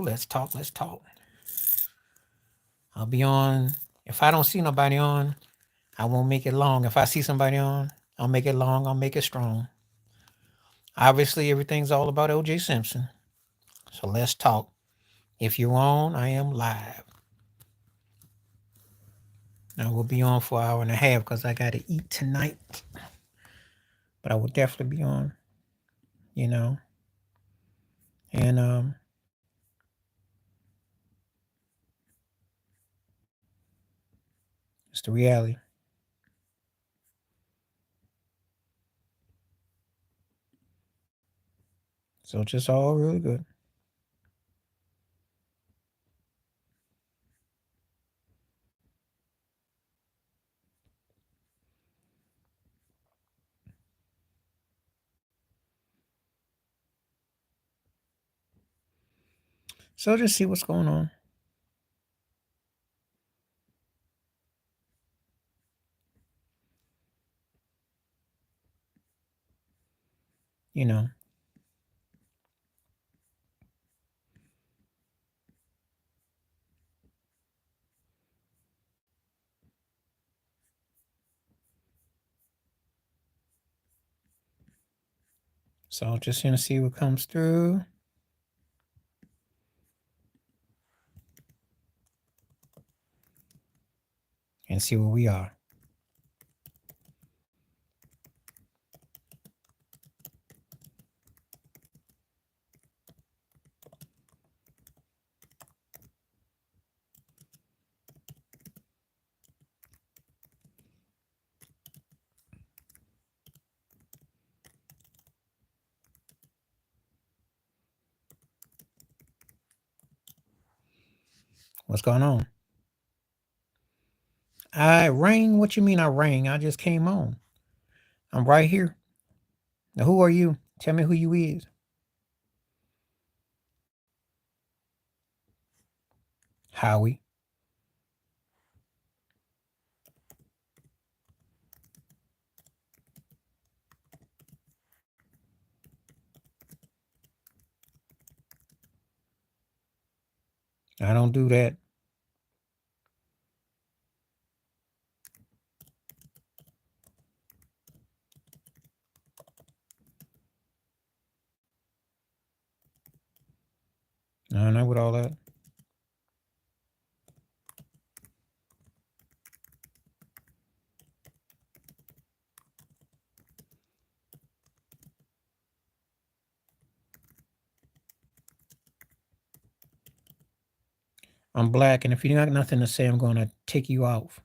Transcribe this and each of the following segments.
Let's talk. Let's talk. I'll be on. If I don't see nobody on, I won't make it long. If I see somebody on, I'll make it long. I'll make it strong. Obviously, everything's all about OJ Simpson. So let's talk. If you're on, I am live. I will be on for an hour and a half because I got to eat tonight. But I will definitely be on, you know. And it's the reality. So just all really good. So just see what's going on. You know. So just gonna see what comes through. And see where we are. What's going on? I rang? What you mean I rang? I just came on. I'm right here. Now, who are you? Tell me who you is. Howie. I don't do that. I don't know with all that. I'm black, and if you got nothing to say, I'm gonna take you off.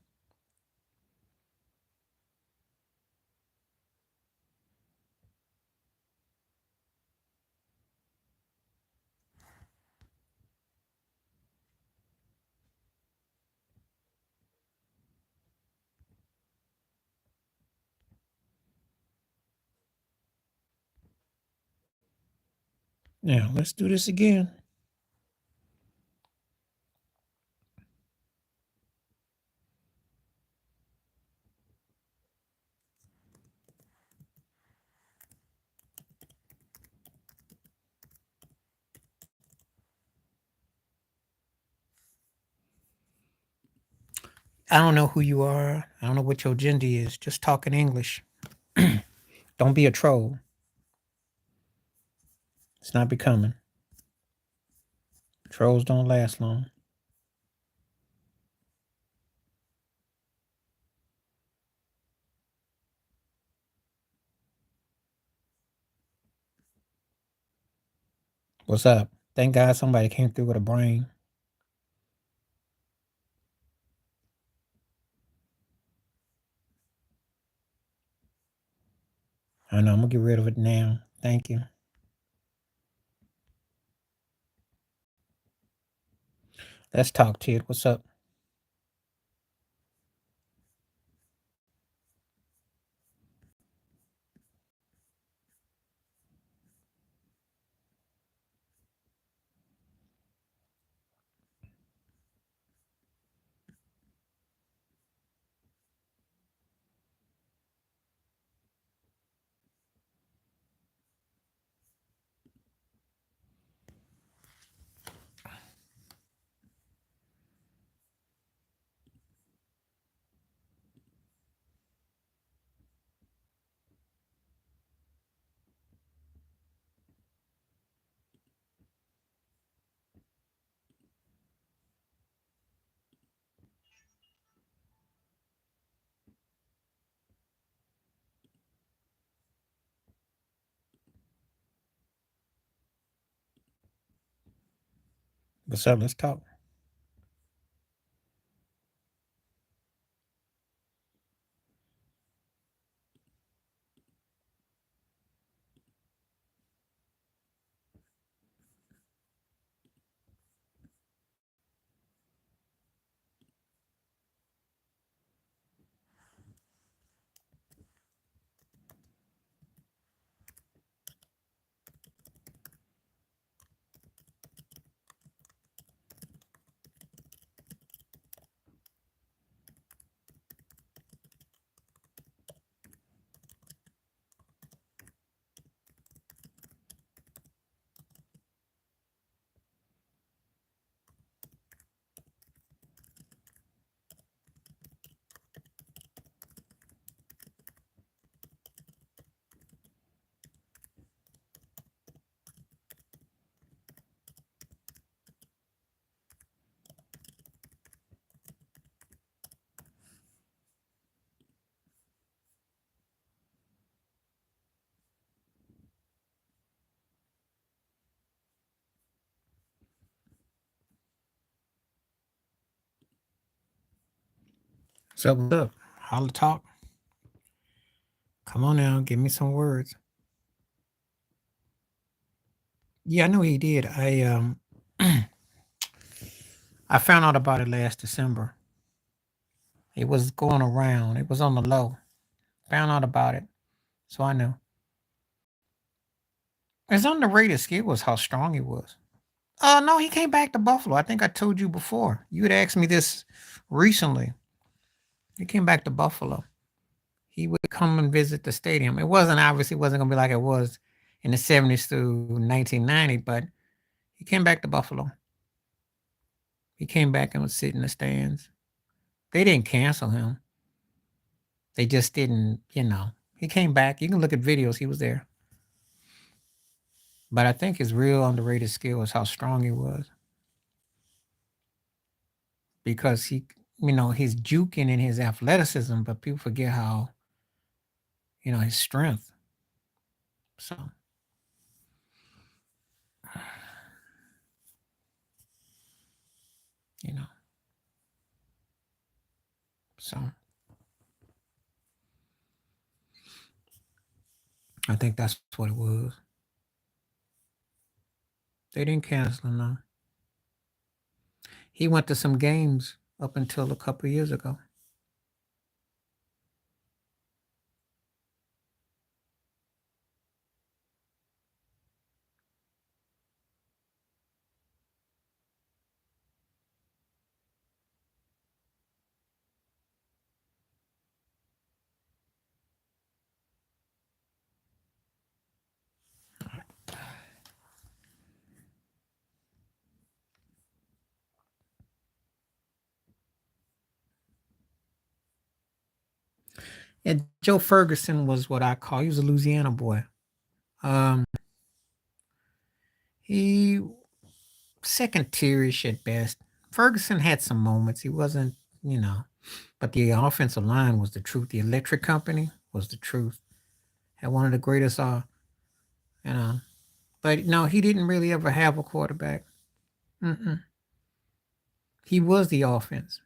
Now let's do this again. I don't know who you are. I don't know what your gender is. Just talk in English. Don't be a troll. It's not becoming. Trolls don't last long. What's up? Thank God somebody came through with a brain. I know, I'm gonna get rid of it now. Thank you. Let's talk, Tid. What's up? What's up? Let's talk. What's up? What's up? Holla talk. Come on now, give me some words. Yeah, I know he did. I found out about it last December. It was going around. It was on the low. Found out about it. So I knew. His underrated skill was how strong he was. No, he came back to Buffalo. I think I told you before. You had asked me this recently. He came back to Buffalo. He would come and visit the stadium. It wasn't obviously wasn't gonna be like it was in the 70s through 1990, but he came back to Buffalo. He came back and would sit in the stands. They didn't cancel him. They just didn't, He came back. You can look at videos. He was there. But I think his real underrated skill is how strong he was. Because his juking and his athleticism, but people forget how, his strength. So, you know, so I think that's what it was. They didn't cancel him, no. He went to some games up until a couple of years ago. And Joe Ferguson was what I call, he was a Louisiana boy. Um, he second tierish at best. Ferguson had some moments. He wasn't, but the offensive line was the truth. The electric company was the truth. Had one of the greatest, you know. But no, he didn't really ever have a quarterback. Mm-mm. He was the offense,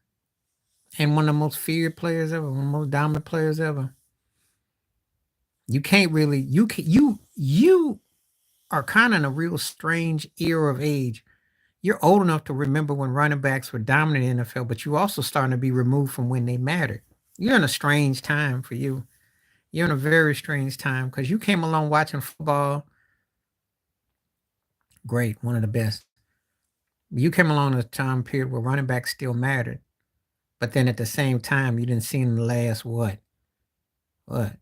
and one of the most feared players ever, one of the most dominant players ever. You can't really, you are kind of in a real strange era of age. You're old enough to remember when running backs were dominant in the NFL, but you also starting to be removed from when they mattered. You're in a strange time for you. You're in a very strange time because you came along watching football. Great, one of the best. You came along at a time period where running backs still mattered, but then at the same time, you didn't see in the last what? What?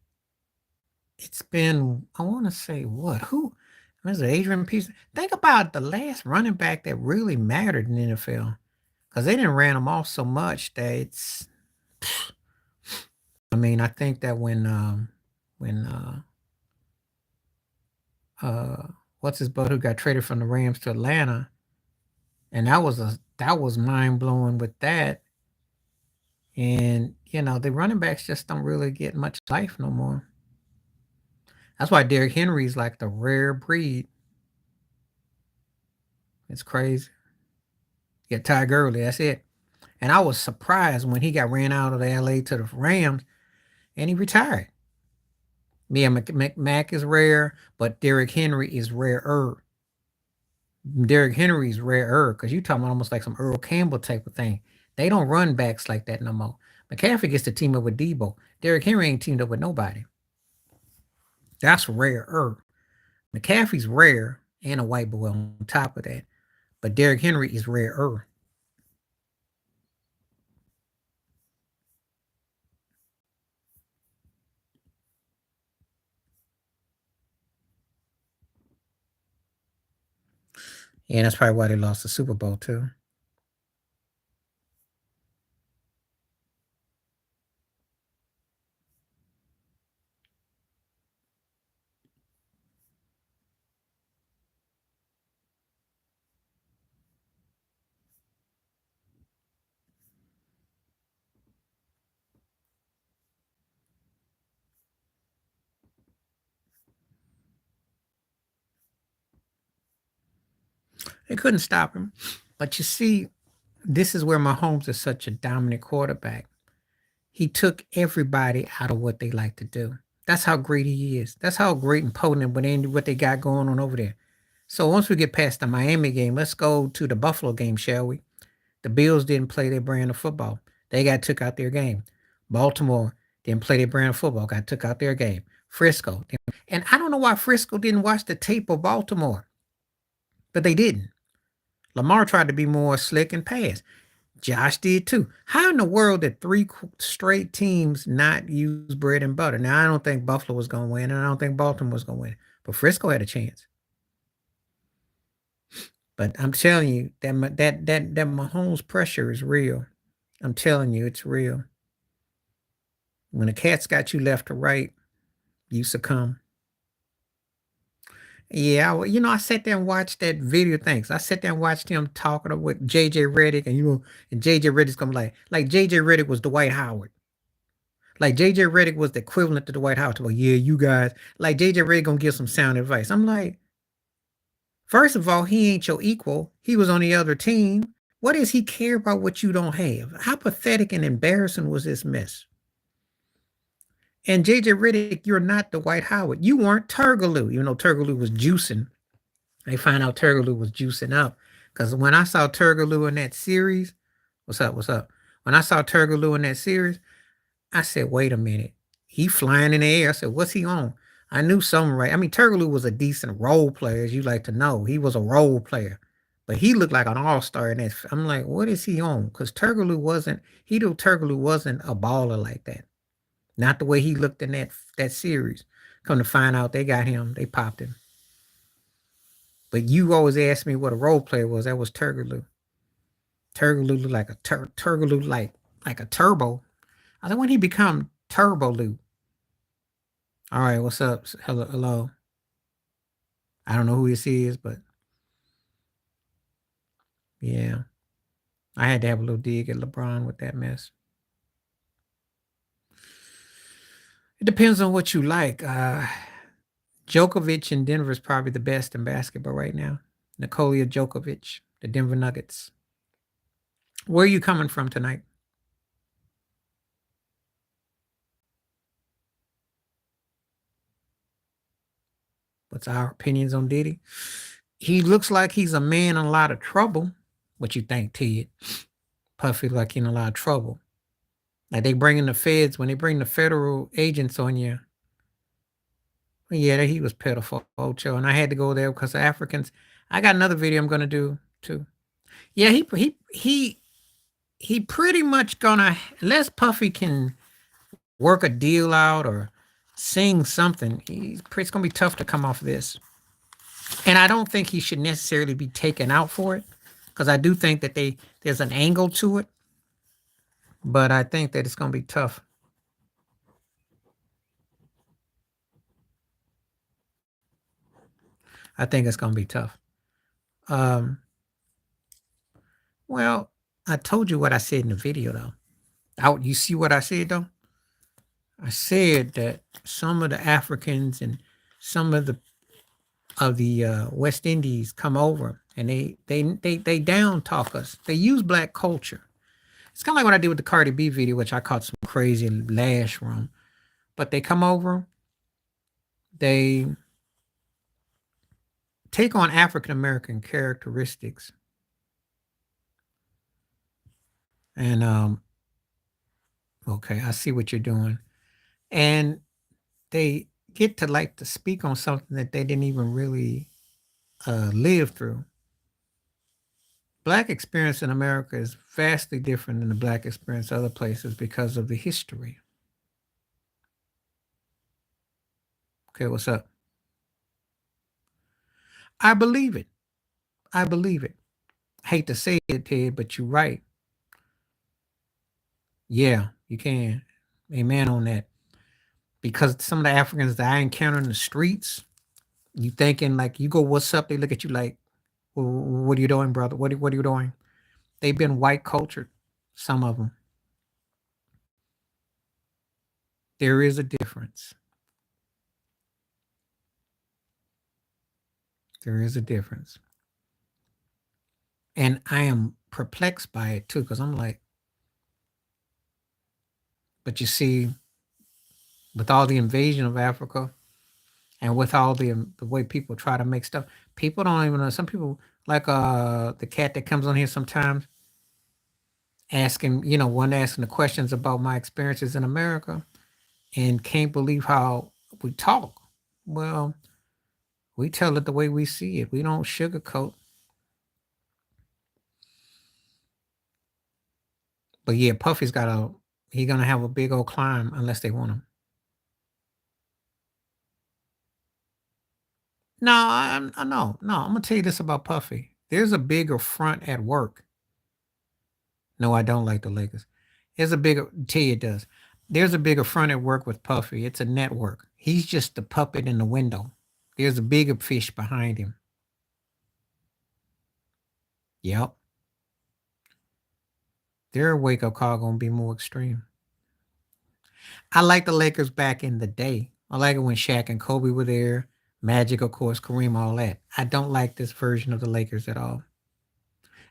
It's been, I want to say what? Who? Was it Adrian Peterson? Think about the last running back that really mattered in the NFL because they didn't ran them off so much that it's. I mean, I think that when what's his butt who got traded from the Rams to Atlanta, and that was mind blowing with that. And the running backs just don't really get much life no more. That's why Derrick Henry's like the rare breed. It's crazy. Yeah, Ty Gurley, that's it. And I was surprised when he got ran out of the LA to the Rams and he retired. Yeah, Mac is rare, but Derrick Henry is rarer. Derrick Henry is rarer because you talking about almost like some Earl Campbell type of thing. They don't run backs like that no more. McCaffrey gets to team up with Debo. Derrick Henry ain't teamed up with nobody. That's rarer. McCaffrey's rare and a white boy on top of that. But Derrick Henry is rarer. And that's probably why they lost the Super Bowl too. They couldn't stop him. But you see, this is where Mahomes is such a dominant quarterback. He took everybody out of what they like to do. That's how great he is. That's how great and potent what they got going on over there. So once we get past the Miami game, let's go to the Buffalo game, shall we? The Bills didn't play their brand of football. They got took out their game. Baltimore didn't play their brand of football, got took out their game. Frisco. And I don't know why Frisco didn't watch the tape of Baltimore, but they didn't. Lamar tried to be more slick and pass. Josh did too. How in the world did three straight teams not use bread and butter? Now, I don't think Buffalo was going to win, and I don't think Baltimore was going to win. But Frisco had a chance. But I'm telling you, that Mahomes pressure is real. I'm telling you, it's real. When the cat's got you left or right, you succumb. Yeah, I sat there and watched that video. Thanks. I sat there and watched him talking with JJ Redick, and JJ Redick's gonna like JJ Redick was Dwight Howard. Like JJ Redick was the equivalent to Dwight Howard. Well, yeah, you guys, like JJ Redick gonna give some sound advice. I'm like, first of all, he ain't your equal. He was on the other team. What does he care about what you don't have? How pathetic and embarrassing was this mess? And JJ Redick, you're not Dwight Howard. You weren't Turgaloo, even though Turgaloo was juicing. They find out Turgaloo was juicing up. Because when I saw Turgaloo in that series, what's up? When I saw Turgaloo in that series, I said, wait a minute. He flying in the air. I said, what's he on? I knew something right. I mean, Turgaloo was a decent role player, as you like to know. He was a role player. But he looked like an all-star in that. I'm like, what is he on? Because Turgaloo wasn't a baller like that. Not the way he looked in that series. Come to find out, they got him. They popped him. But you always asked me what a role player was. That was Turgaloo. Turgaloo looked like a Turgaloo like a turbo. I think when he become Turbo Lou. All right, what's up? Hello. I don't know who this is, but yeah. I had to have a little dig at LeBron with that mess. It depends on what you like. Djokovic in Denver is probably the best in basketball right now. Nikola Djokovic, the Denver Nuggets. Where are you coming from tonight? What's our opinions on Diddy? He looks like he's a man in a lot of trouble. What you think, Ted? Puffy like in a lot of trouble. Like they bring in the feds, when they bring the federal agents on you. Yeah, he was pitiful, Ocho, and I had to go there because the Africans. I got another video I'm gonna do too. Yeah, he pretty much gonna, unless Puffy can work a deal out or sing something. It's gonna be tough to come off this, and I don't think he should necessarily be taken out for it because I do think that there's an angle to it, but I think that it's gonna be tough. I think it's gonna be tough. Well, I told you what I said in the video though. You see what I said though? I said that some of the Africans and some of the West Indies come over and they down talk us. They use black culture. It's kind of like what I did with the Cardi B video, which I caught some crazy lash from. But they come over, they take on African American characteristics, and okay, I see what you're doing, and they get to like to speak on something that they didn't even really live through. Black experience in America is vastly different than the black experience other places because of the history. Okay, what's up? I believe it. I believe it. Hate to say it, Ted, but you're right. Yeah, you can. Amen on that. Because some of the Africans that I encounter in the streets, you thinking like you go, what's up? They look at you like, well, what are you doing, brother? What are you doing? They've been white cultured, some of them. There is a difference. There is a difference. And I am perplexed by it too, because I'm like, but you see, with all the invasion of Africa and with all the way people try to make stuff, people don't even know. Some people, like the cat that comes on here sometimes, asking, one asking the questions about my experiences in America and can't believe how we talk. Well, we tell it the way we see it. We don't sugarcoat. But yeah, Puffy's he's gonna have a big old climb unless they want him. No, no. I'm gonna tell you this about Puffy. There's a bigger front at work. No, I don't like the Lakers. There's a bigger tell you it does. There's a bigger front at work with Puffy. It's a network. He's just the puppet in the window. There's a bigger fish behind him. Yep. Their wake-up call gonna be more extreme. I like the Lakers back in the day. I like it when Shaq and Kobe were there. Magic, of course, Kareem, all that. I don't like this version of the Lakers at all.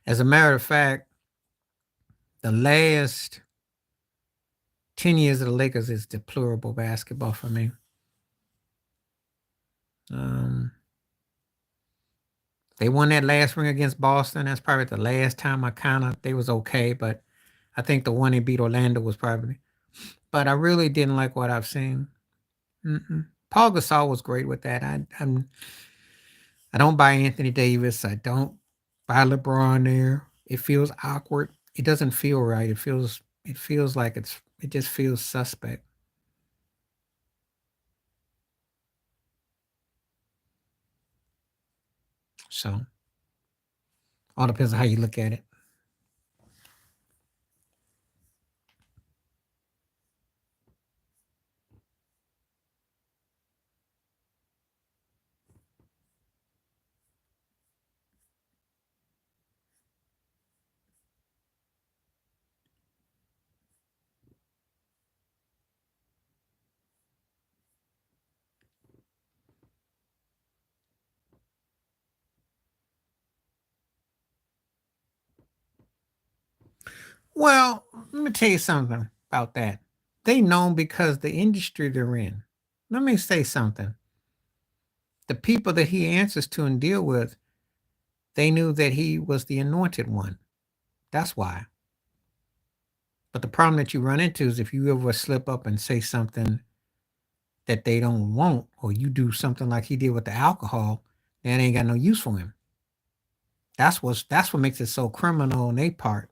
As a matter of fact, the last 10 years of the Lakers is deplorable basketball for me. They won that last ring against Boston. That's probably the last time they was okay, but I think the one they beat Orlando was probably. But I really didn't like what I've seen. Paul Gasol was great with that. I don't buy Anthony Davis. I don't buy LeBron there. It feels awkward. It doesn't feel right. It feels like it just feels suspect. So all depends on how you look at it. Well, let me tell you something about that. They known because the industry they're in. Let me say something. The people that he answers to and deal with, they knew that he was the anointed one. That's why. But the problem that you run into is if you ever slip up and say something that they don't want, or you do something like he did with the alcohol, that ain't got no use for him. That's what makes it so criminal on their part.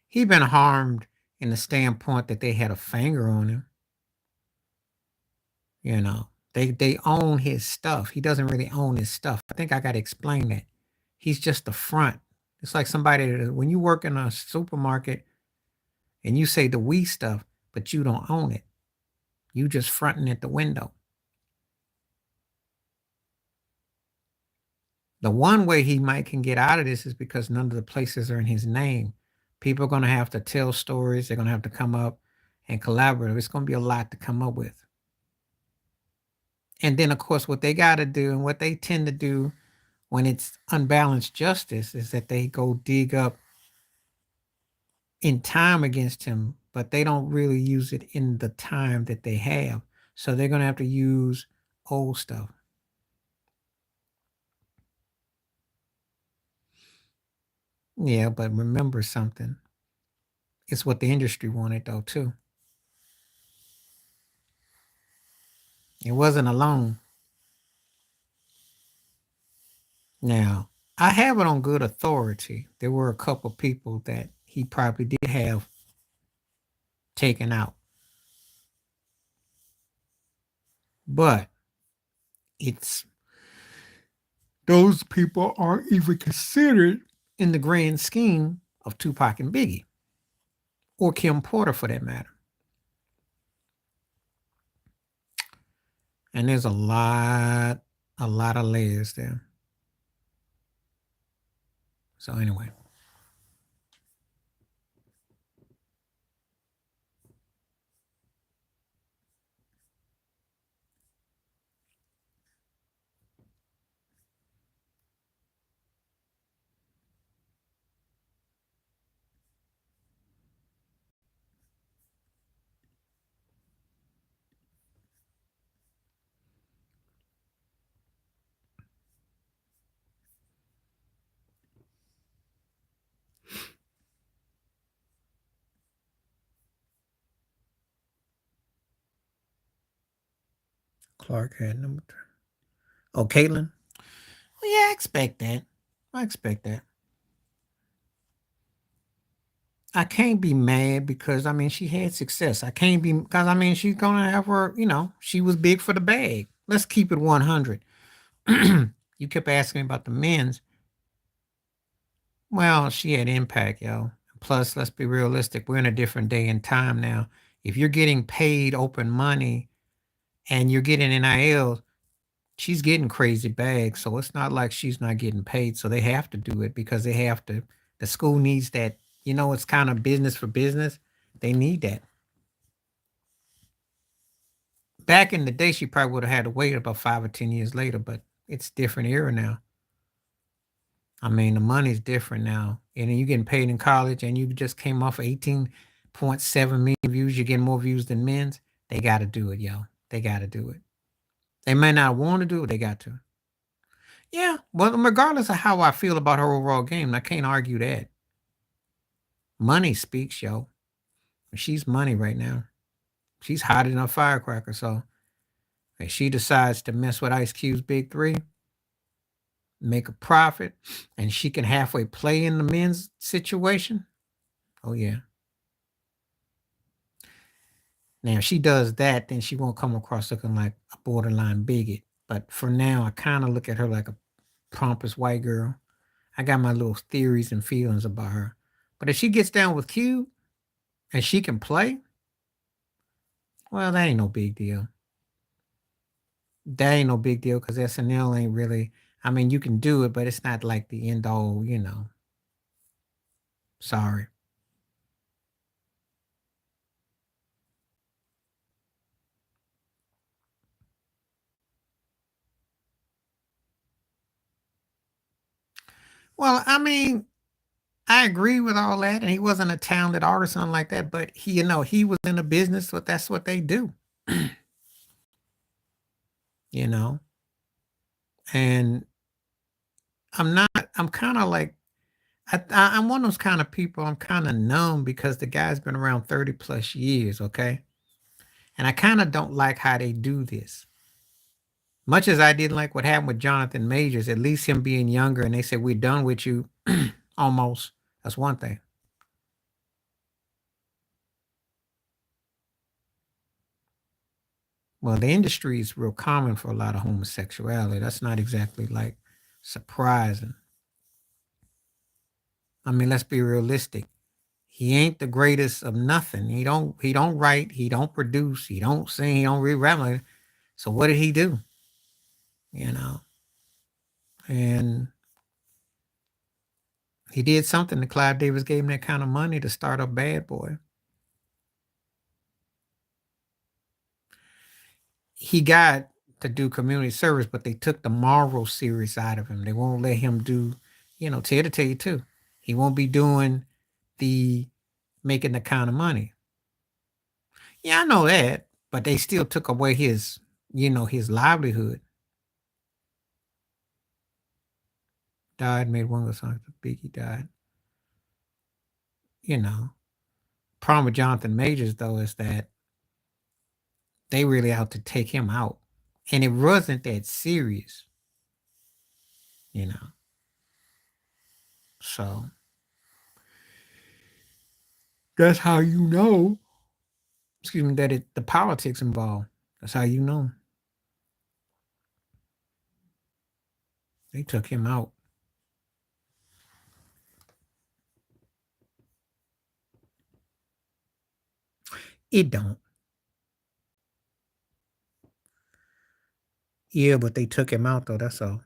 He been harmed in the standpoint that they had a finger on him. They own his stuff. He doesn't really own his stuff. I think I got to explain that. He's just the front. It's like somebody when you work in a supermarket and you say the we stuff, but you don't own it. You just fronting at the window. The one way he might can get out of this is because none of the places are in his name. People are going to have to tell stories. They're going to have to come up and collaborate. It's going to be a lot to come up with. And then, of course, what they got to do and what they tend to do when it's unbalanced justice is that they go dig up in time against him, but they don't really use it in the time that they have. So they're going to have to use old stuff. Yeah, but remember something. It's what the industry wanted, though, too. It wasn't alone. Now, I have it on good authority. There were a couple people that he probably did have taken out. But it's those people aren't even considered in the grand scheme of Tupac and Biggie, or Kim Porter for that matter. And there's a lot of layers there. So anyway. Clark had number 3. Oh, Caitlin? Well, yeah, I expect that. I expect that. I can't be mad because I mean she had success. I can't be because I mean she's gonna have her, she was big for the bag. Let's keep it 100. You kept asking me about the men's. Well, she had impact, yo. Plus, let's be realistic. We're in a different day and time now. If you're getting paid open money and you're getting NIL, she's getting crazy bags. So it's not like she's not getting paid. So they have to do it because they have to. The school needs that. It's kind of business for business. They need that. Back in the day, she probably would have had to wait about 5 or 10 years later, but it's different era now. I mean, the money's different now. And you're getting paid in college and you just came off 18.7 million views. You're getting more views than men's. They got to do it, yo. They got to do it. They may not want to do it. They got to. Yeah. Well, regardless of how I feel about her overall game, I can't argue that. Money speaks, yo. She's money right now. She's hotter than a firecracker. So if she decides to mess with Ice Cube's Big Three, make a profit, and she can halfway play in the men's situation, oh yeah. Now, if she does that, then she won't come across looking like a borderline bigot. But for now, I kind of look at her like a pompous white girl. I got my little theories and feelings about her. But if she gets down with Cube and she can play, well, that ain't no big deal. That ain't no big deal because SNL ain't really, I mean, you can do it, but it's not like the end all, Sorry. Well, I mean, I agree with all that, and he wasn't a talented artist, something like that. But he was in a business, but that's what they do, you know. And I'm not. I'm kind of like I'm one of those kind of people. I'm kind of numb because the guy's been around 30 plus years. Okay, and I kind of don't like how they do this. Much as I didn't like what happened with Jonathan Majors, at least him being younger, and they said we're done with you, almost. That's one thing. Well, the industry is real common for a lot of homosexuality. That's not exactly like surprising. I mean, let's be realistic. He ain't the greatest of nothing. He don't write, he don't produce, he don't sing, he don't read rap. So what did he do? You know? And he did something that Clive Davis gave him that kind of money to start up Bad Boy. He got to do community service, but they took the moral series out of him. They won't let him do, Ted to tell you too. He won't be doing the making the kind of money. Yeah, I know that, but they still took away his livelihood. Died, made one of the songs, Biggie died. You know, problem with Jonathan Majors though is that they really out to take him out, and it wasn't that serious. You know, so that's how you know. Excuse me, that the politics involved. That's how you know. They took him out. It don't. Yeah, but they took him out though. That's all.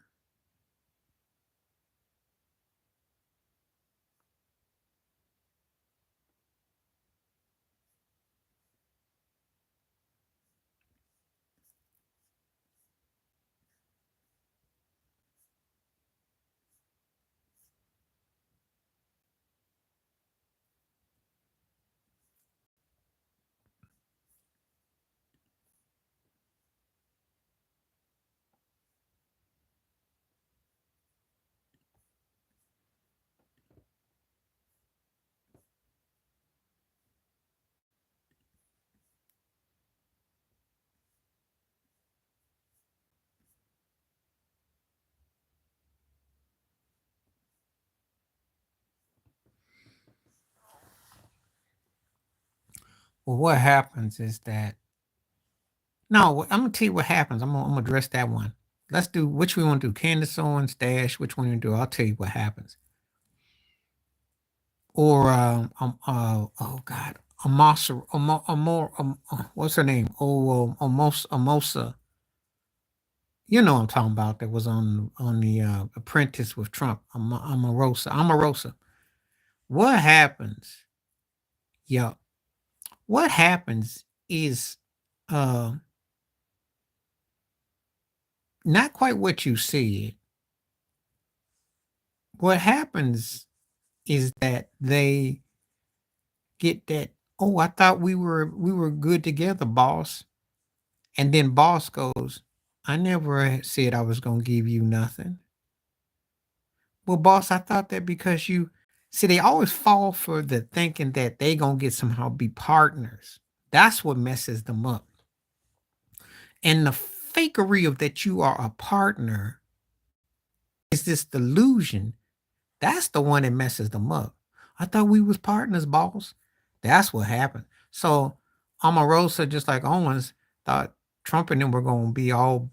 Well, what happens is that no, I'm gonna tell you what happens. I'm gonna address that one. Let's do which we want to do. Candace Owens dash. Which one you do? I'll tell you what happens. Or oh God, Amasa, what's her name? Oh, Amosa. You know what I'm talking about. That was on the Apprentice with Trump. Omarosa. What happens? Yeah. What happens is uh not quite what you said. What happens is that they get that, oh, I thought we were good together, boss. And then boss goes, I never said I was gonna give you nothing. Well, boss, I thought that because you see, they always fall for the thinking that they gonna get somehow be partners. That's what messes them up. And the fakery of that you are a partner is this delusion. That's the one that messes them up. I thought we was partners, boss. That's what happened. So Omarosa, just like Owens, thought Trump and them were gonna be all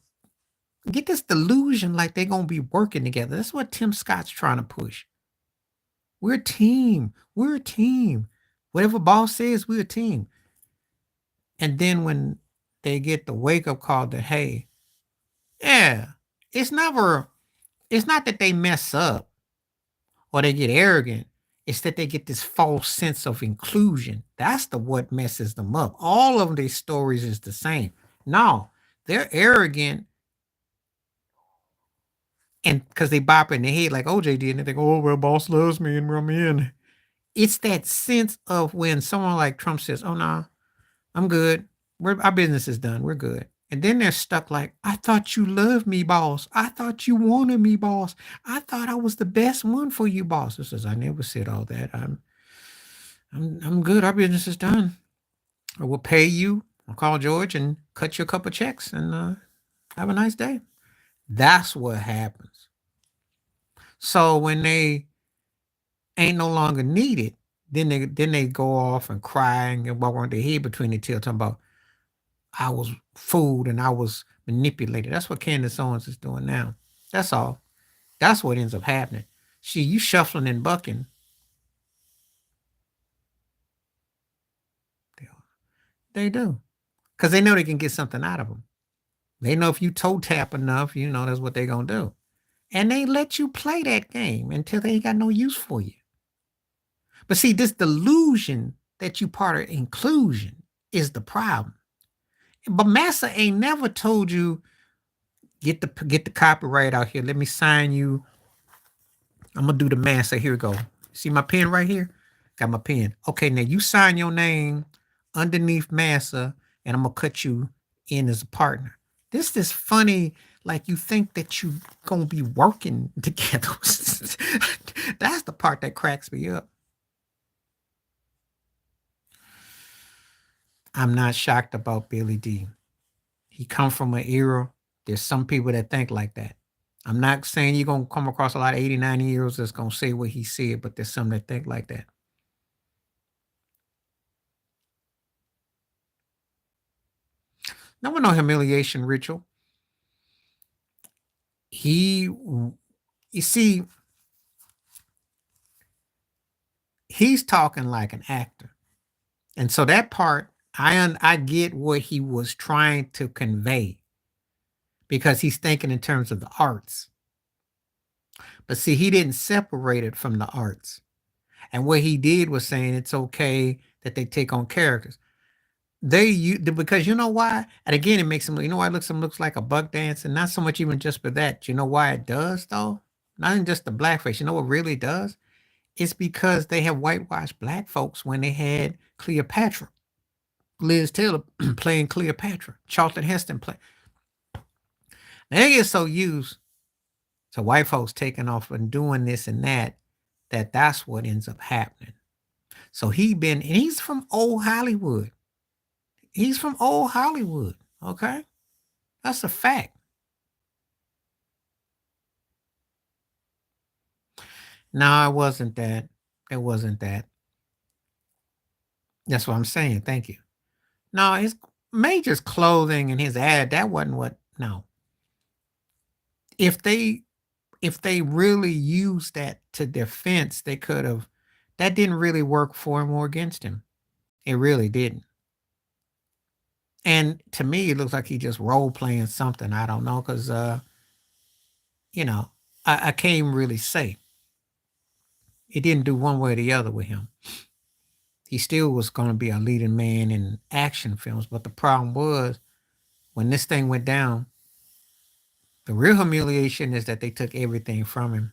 get this delusion like they're gonna be working together. That's what Tim Scott's trying to push. We're a team. We're a team. Whatever boss says, we're a team. And then when they get the wake up call that, hey, yeah, it's not that they mess up or they get arrogant. It's that they get this false sense of inclusion. That's the what messes them up. All of these stories is the same. No, they're arrogant and because they bop in the head like OJ did, and they think, oh, well, boss loves me and I'm in. It's that sense of when someone like Trump says, oh, no, I'm good. Our business is done. We're good. And then they're stuck like, I thought you loved me, boss. I thought you wanted me, boss. I thought I was the best one for you, boss. It says, I never said all that. I'm good. Our business is done. I will pay you. I'll call George and cut you a couple checks and have a nice day. That's what happens. So when they ain't no longer needed, then they go off and cry and walk around their head between their tail talking about I was fooled and I was manipulated. That's what Candace Owens is doing now. That's all. That's what ends up happening. You shuffling and bucking. They do. Because they know they can get something out of them. They know if you toe tap enough, that's what they're going to do. And they let you play that game until they ain't got no use for you. But see, this delusion that you part of inclusion is the problem. But Massa ain't never told you Get the copyright out here. Let me sign you. I'm gonna do the math. So here we go. See my pen right here? Got my pen. Okay, now you sign your name underneath Massa, and I'm gonna cut you in as a partner. This is funny, like you think that you gonna be working together. That's the part that cracks me up. I'm not shocked about Billy D. He come from an era. There's some people that think like that. I'm not saying you're gonna come across a lot of 80, 90-year-olds that's gonna say what he said, but there's some that think like that. No one no humiliation ritual. He, you see, he's talking like an actor, and so that part, I get what he was trying to convey because he's thinking in terms of the arts. But see, he didn't separate it from the arts. And what he did was saying it's okay that they take on characters. Because you know why? And again, it makes him, you know why it looks like a buck dance, and not so much even just for that. You know why it does though? Not even just the blackface. You know what really does? It's because they have whitewashed black folks when they had Cleopatra, Liz Taylor playing Cleopatra, Charlton Heston play. They get so used to white folks taking off and doing this and that, that's what ends up happening. So he's from old Hollywood. He's from old Hollywood. Okay. That's a fact. No, it wasn't that. It wasn't that. That's what I'm saying. Thank you. No, his Major's clothing and his ad, that wasn't what, no. If they really used that to defense, they could have, that didn't really work for him or against him. It really didn't. And to me, it looks like he just role playing something. I don't know, because you know, I can't even really say. It didn't do one way or the other with him. He still was going to be a leading man in action films, but the problem was when this thing went down, the real humiliation is that they took everything from him.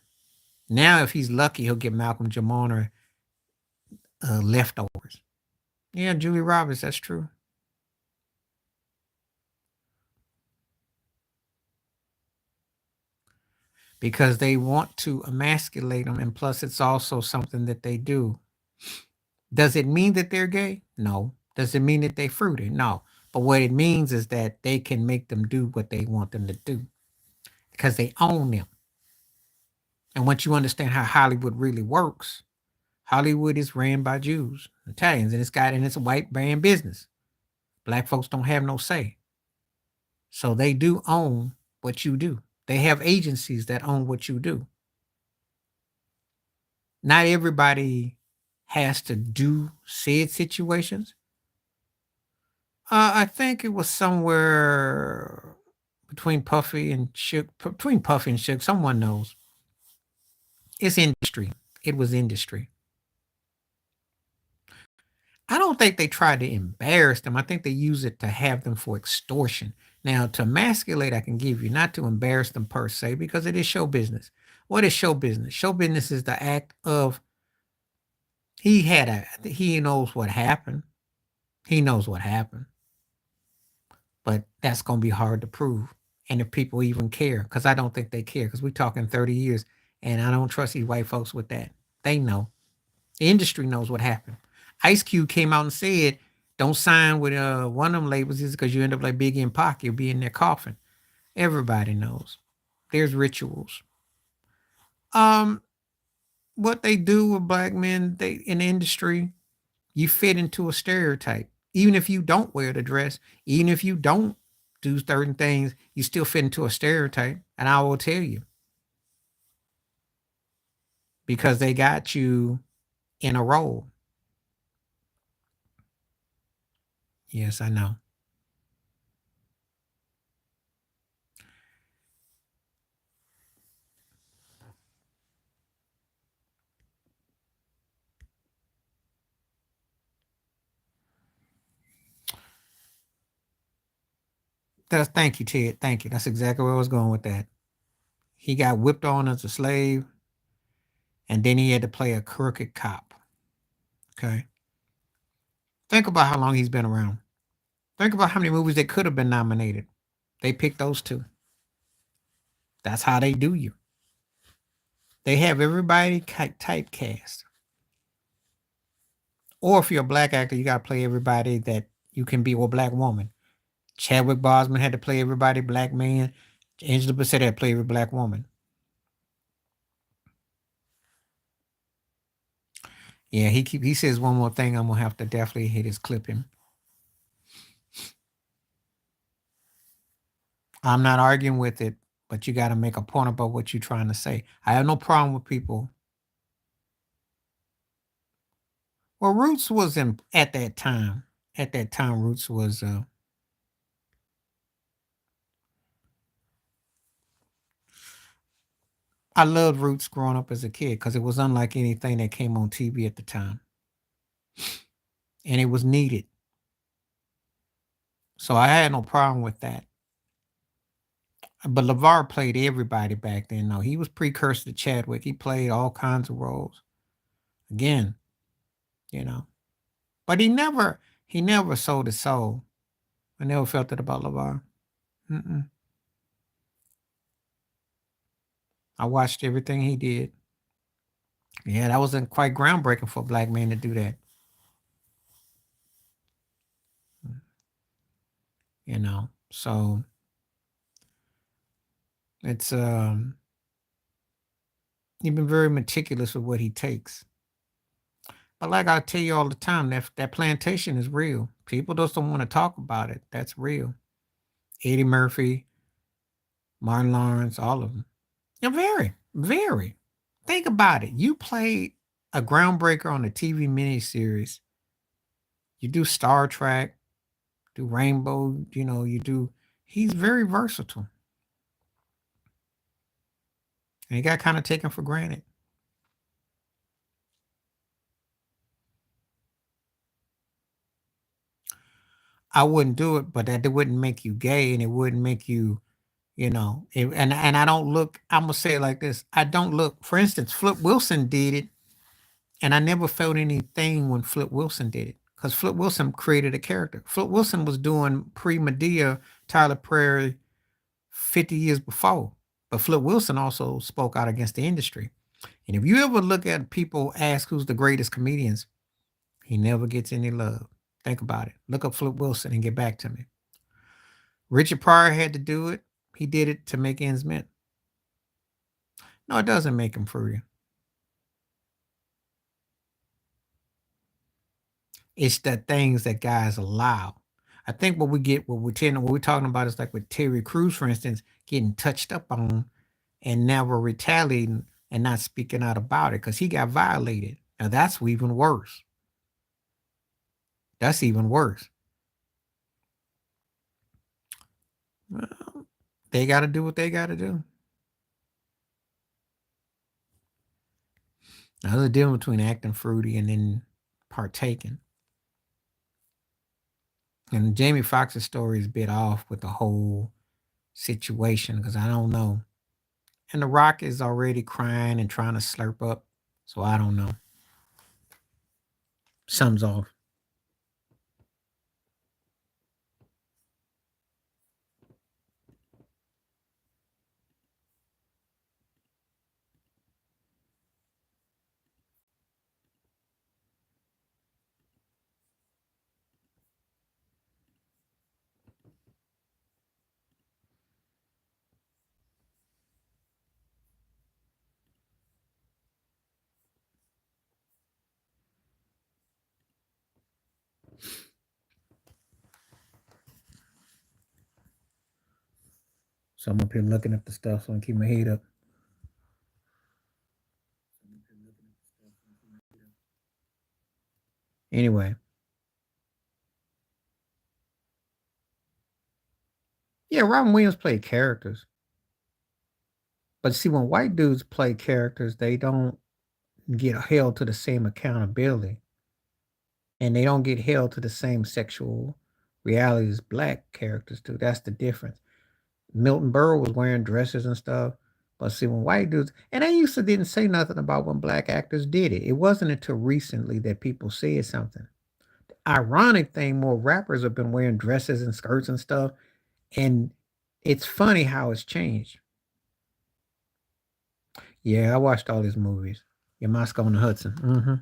Now, if he's lucky, he'll get Malcolm Jamal leftovers. Yeah, Julie Roberts, that's true. Because they want to emasculate them, and plus, it's also something that they do. Does it mean that they're gay? No. Does it mean that they fruity? No. But what it means is that they can make them do what they want them to do because they own them. And once you understand how Hollywood really works, Hollywood is ran by Jews, Italians, and it's a white brand business. Black folks don't have no say. So they do own what you do. They have agencies that own what you do. Not everybody has to do said situations. I think it was somewhere between Puffy and Shook. Between Puffy and Shook, someone knows. It's industry. It was industry. I don't think they tried to embarrass them. I think they use it to have them for extortion. Now, to emasculate, I can give you, not to embarrass them per se, because it is show business. What is show business? Show business is the act of he knows what happened. He knows what happened. But that's gonna be hard to prove. And if people even care, because I don't think they care, because we're talking 30 years, and I don't trust these white folks with that. They know. The industry knows what happened. Ice Cube came out and said, "Don't sign with one of them labels because you end up like Biggie and Pac. You'll be in their coffin." Everybody knows. There's rituals. Um, what they do with black men, they in the industry, you fit into a stereotype. Even if you don't wear the dress, even if you don't do certain things, you still fit into a stereotype. And I will tell you, because they got you in a role. Yes, I know. Thank you, Ted. Thank you. That's exactly where I was going with that. He got whipped on as a slave, and then he had to play a crooked cop. Okay. Think about how long he's been around. Think about how many movies they could have been nominated. They picked those two. That's how they do you. They have everybody typecast. Or if you're a black actor, you got to play everybody that you can be, or black woman. Chadwick Boseman had to play everybody black man. Angela Bassett had to play every black woman. Yeah, he says one more thing. I'm gonna have to definitely hit his clipping. I'm not arguing with it, but you got to make a point about what you're trying to say. I have no problem with people. Well, Roots was in at that time. At that time, Roots was. I loved Roots growing up as a kid because it was unlike anything that came on TV at the time, and it was needed. So I had no problem with that. But LeVar played everybody back then. No, he was precursor to Chadwick. He played all kinds of roles. Again, you know, but he never sold his soul. I never felt that about LeVar. Mm-mm. I watched everything he did. Yeah, that wasn't quite groundbreaking for a black man to do that. You know, so it's he's been very meticulous with what he takes. But like I tell you all the time, that plantation is real. People just don't want to talk about it. That's real. Eddie Murphy, Martin Lawrence, all of them. Yeah, very, very. Think about it. You played a groundbreaker on a TV miniseries. You do Star Trek, do Rainbow, you do. He's very versatile. And he got kind of taken for granted. I wouldn't do it, but that wouldn't make you gay, and it wouldn't make you, and I don't look. I'm gonna say it like this: I don't look. For instance, Flip Wilson did it, and I never felt anything when Flip Wilson did it because Flip Wilson created a character. Flip Wilson was doing pre-Medea, Tyler Perry, 50 years before, but Flip Wilson also spoke out against the industry. And if you ever look at people ask who's the greatest comedians, he never gets any love. Think about it. Look up Flip Wilson and get back to me. Richard Pryor had to do it. He did it to make ends meet. No, it doesn't make him free. It's the things that guys allow. I think what we're talking about is like with Terry Crews, for instance, getting touched up on and never retaliating and not speaking out about it because he got violated. Now that's even worse. That's even worse. Well, they got to do what they got to do. Now, there's a difference between acting fruity and then partaking. And Jamie Foxx's story is a bit off with the whole situation because I don't know. And The Rock is already crying and trying to slurp up. So I don't know. Something's off. So I'm up here looking at the stuff so I can keep my head up. Anyway. Yeah, Robin Williams played characters. But see, when white dudes play characters, they don't get held to the same accountability. And they don't get held to the same sexual Reality is black characters too. That's the difference. Milton Berle was wearing dresses and stuff. But see, when white dudes, and they used to didn't say nothing about when black actors did it. It wasn't until recently that people said something. Ironic thing, more rappers have been wearing dresses and skirts and stuff. And it's funny how it's changed. Yeah, I watched all these movies. Yeah, Moscow and the Hudson. Mm-hmm.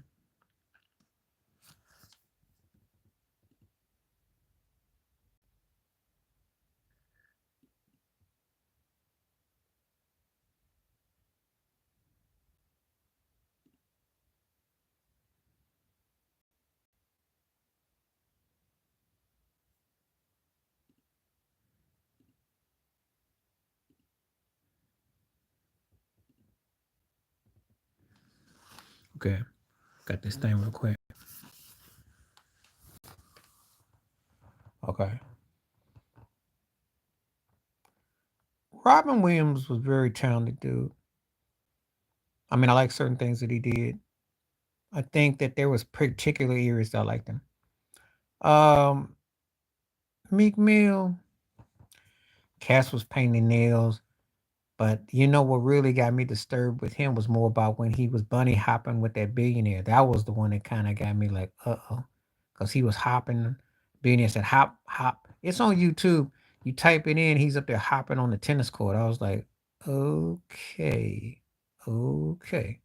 Okay. Got this thing real quick. Okay. Robin Williams was very talented dude. I mean, I like certain things that he did. I think that there was particular areas that I liked him. Um, Meek Mill, Cass was painting nails, but you know what really got me disturbed with him was more about when he was bunny hopping with that billionaire. That was the one that kind of got me like, uh-oh, because he was hopping. Billionaire said, hop, hop. It's on YouTube. You type it in, he's up there hopping on the tennis court. I was like, okay, okay.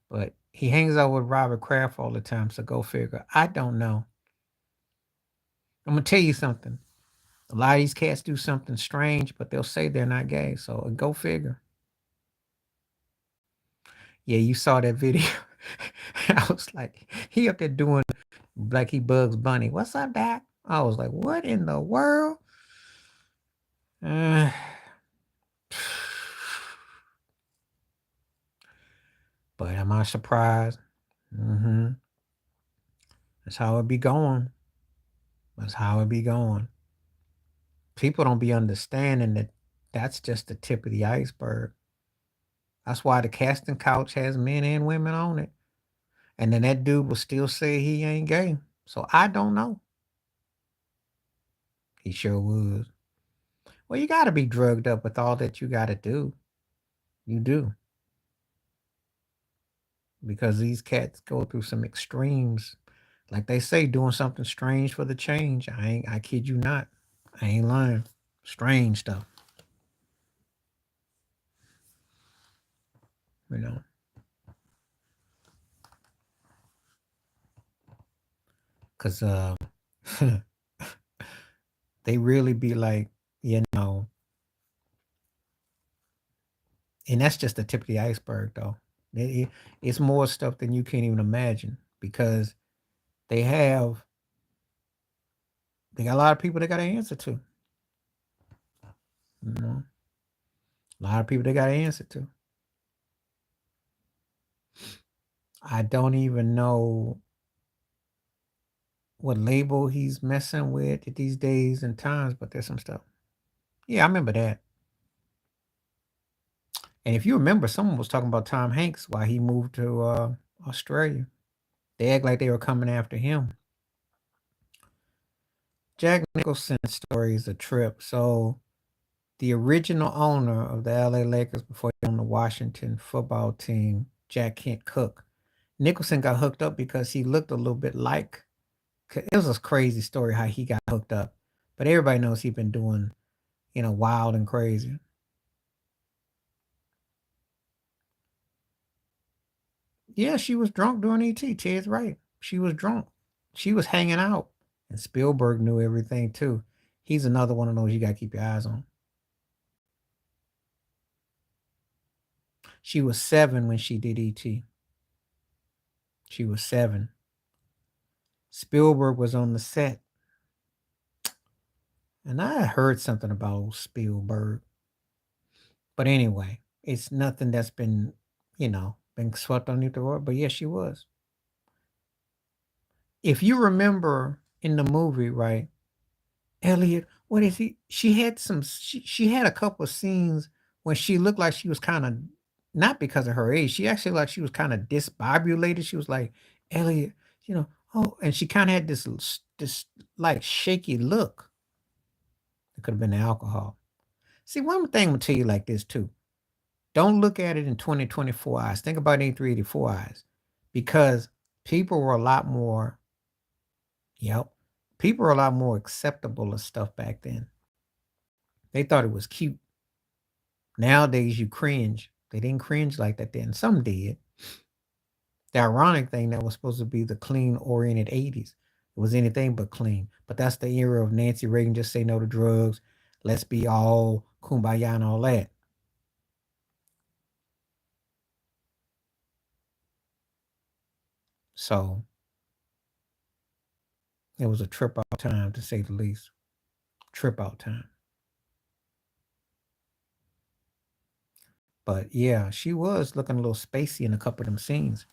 But he hangs out with Robert Kraft all the time, so go figure. I don't know. I'm gonna tell you something. A lot of these cats do something strange, but they'll say they're not gay. So go figure. Yeah, you saw that video. I was like, he up there doing like he Bugs Bunny. What's up, Doc? I was like, what in the world? Uh, but am I surprised? Mm-hmm. That's how it be going. That's how it be going. People don't be understanding that that's just the tip of the iceberg. That's why the casting couch has men and women on it. And then that dude will still say he ain't gay. So I don't know. He sure was. Well, you got to be drugged up with all that you got to do. You do. Because these cats go through some extremes. Like they say, doing something strange for the change. I kid you not. I ain't lying. Strange stuff. You know. Cause they really be like, you know, and that's just the tip of the iceberg though. It's more stuff than you can't even imagine because they have they got a lot of people they got to answer to. You know, a lot of people they got to answer to. I don't even know what label he's messing with these days and times, but there's some stuff. Yeah, I remember that. And if you remember, someone was talking about Tom Hanks while he moved to Australia. They act like they were coming after him. Jack Nicholson's story is a trip. So the original owner of the LA Lakers before he owned the Washington football team, Jack Kent Cook, Nicholson got hooked up because he looked a little bit like. It was a crazy story how he got hooked up, but everybody knows he's been doing, wild and crazy. Yeah, she was drunk during ET. Ted's right. She was drunk. She was hanging out, and Spielberg knew everything too. He's another one of those you got to keep your eyes on. She was 7 when she did ET. She was 7. Spielberg was on the set, and I heard something about Spielberg. But anyway, it's nothing that's been swept underneath the rug. But yes, she was. If you remember in the movie, right, Elliot, what is he? She had a couple of scenes when she looked like she was kind of not because of her age. She actually like she was kind of disbobulated. She was like, Elliot, Oh, and she kind of had this like shaky look. It could have been the alcohol. See, one thing I'm gonna tell you like this too. Don't look at it in 2024 eyes. Think about 8384 eyes. Because people were a lot more, yep, people were a lot more acceptable of stuff back then. They thought it was cute. Nowadays you cringe. They didn't cringe like that then. Some did. The ironic thing that was supposed to be the clean oriented 80s. It was anything but clean. But that's the era of Nancy Reagan just say no to drugs. Let's be all kumbaya and all that. So it was a trip out time to say the least. Trip out time. But yeah, she was looking a little spacey in a couple of them scenes.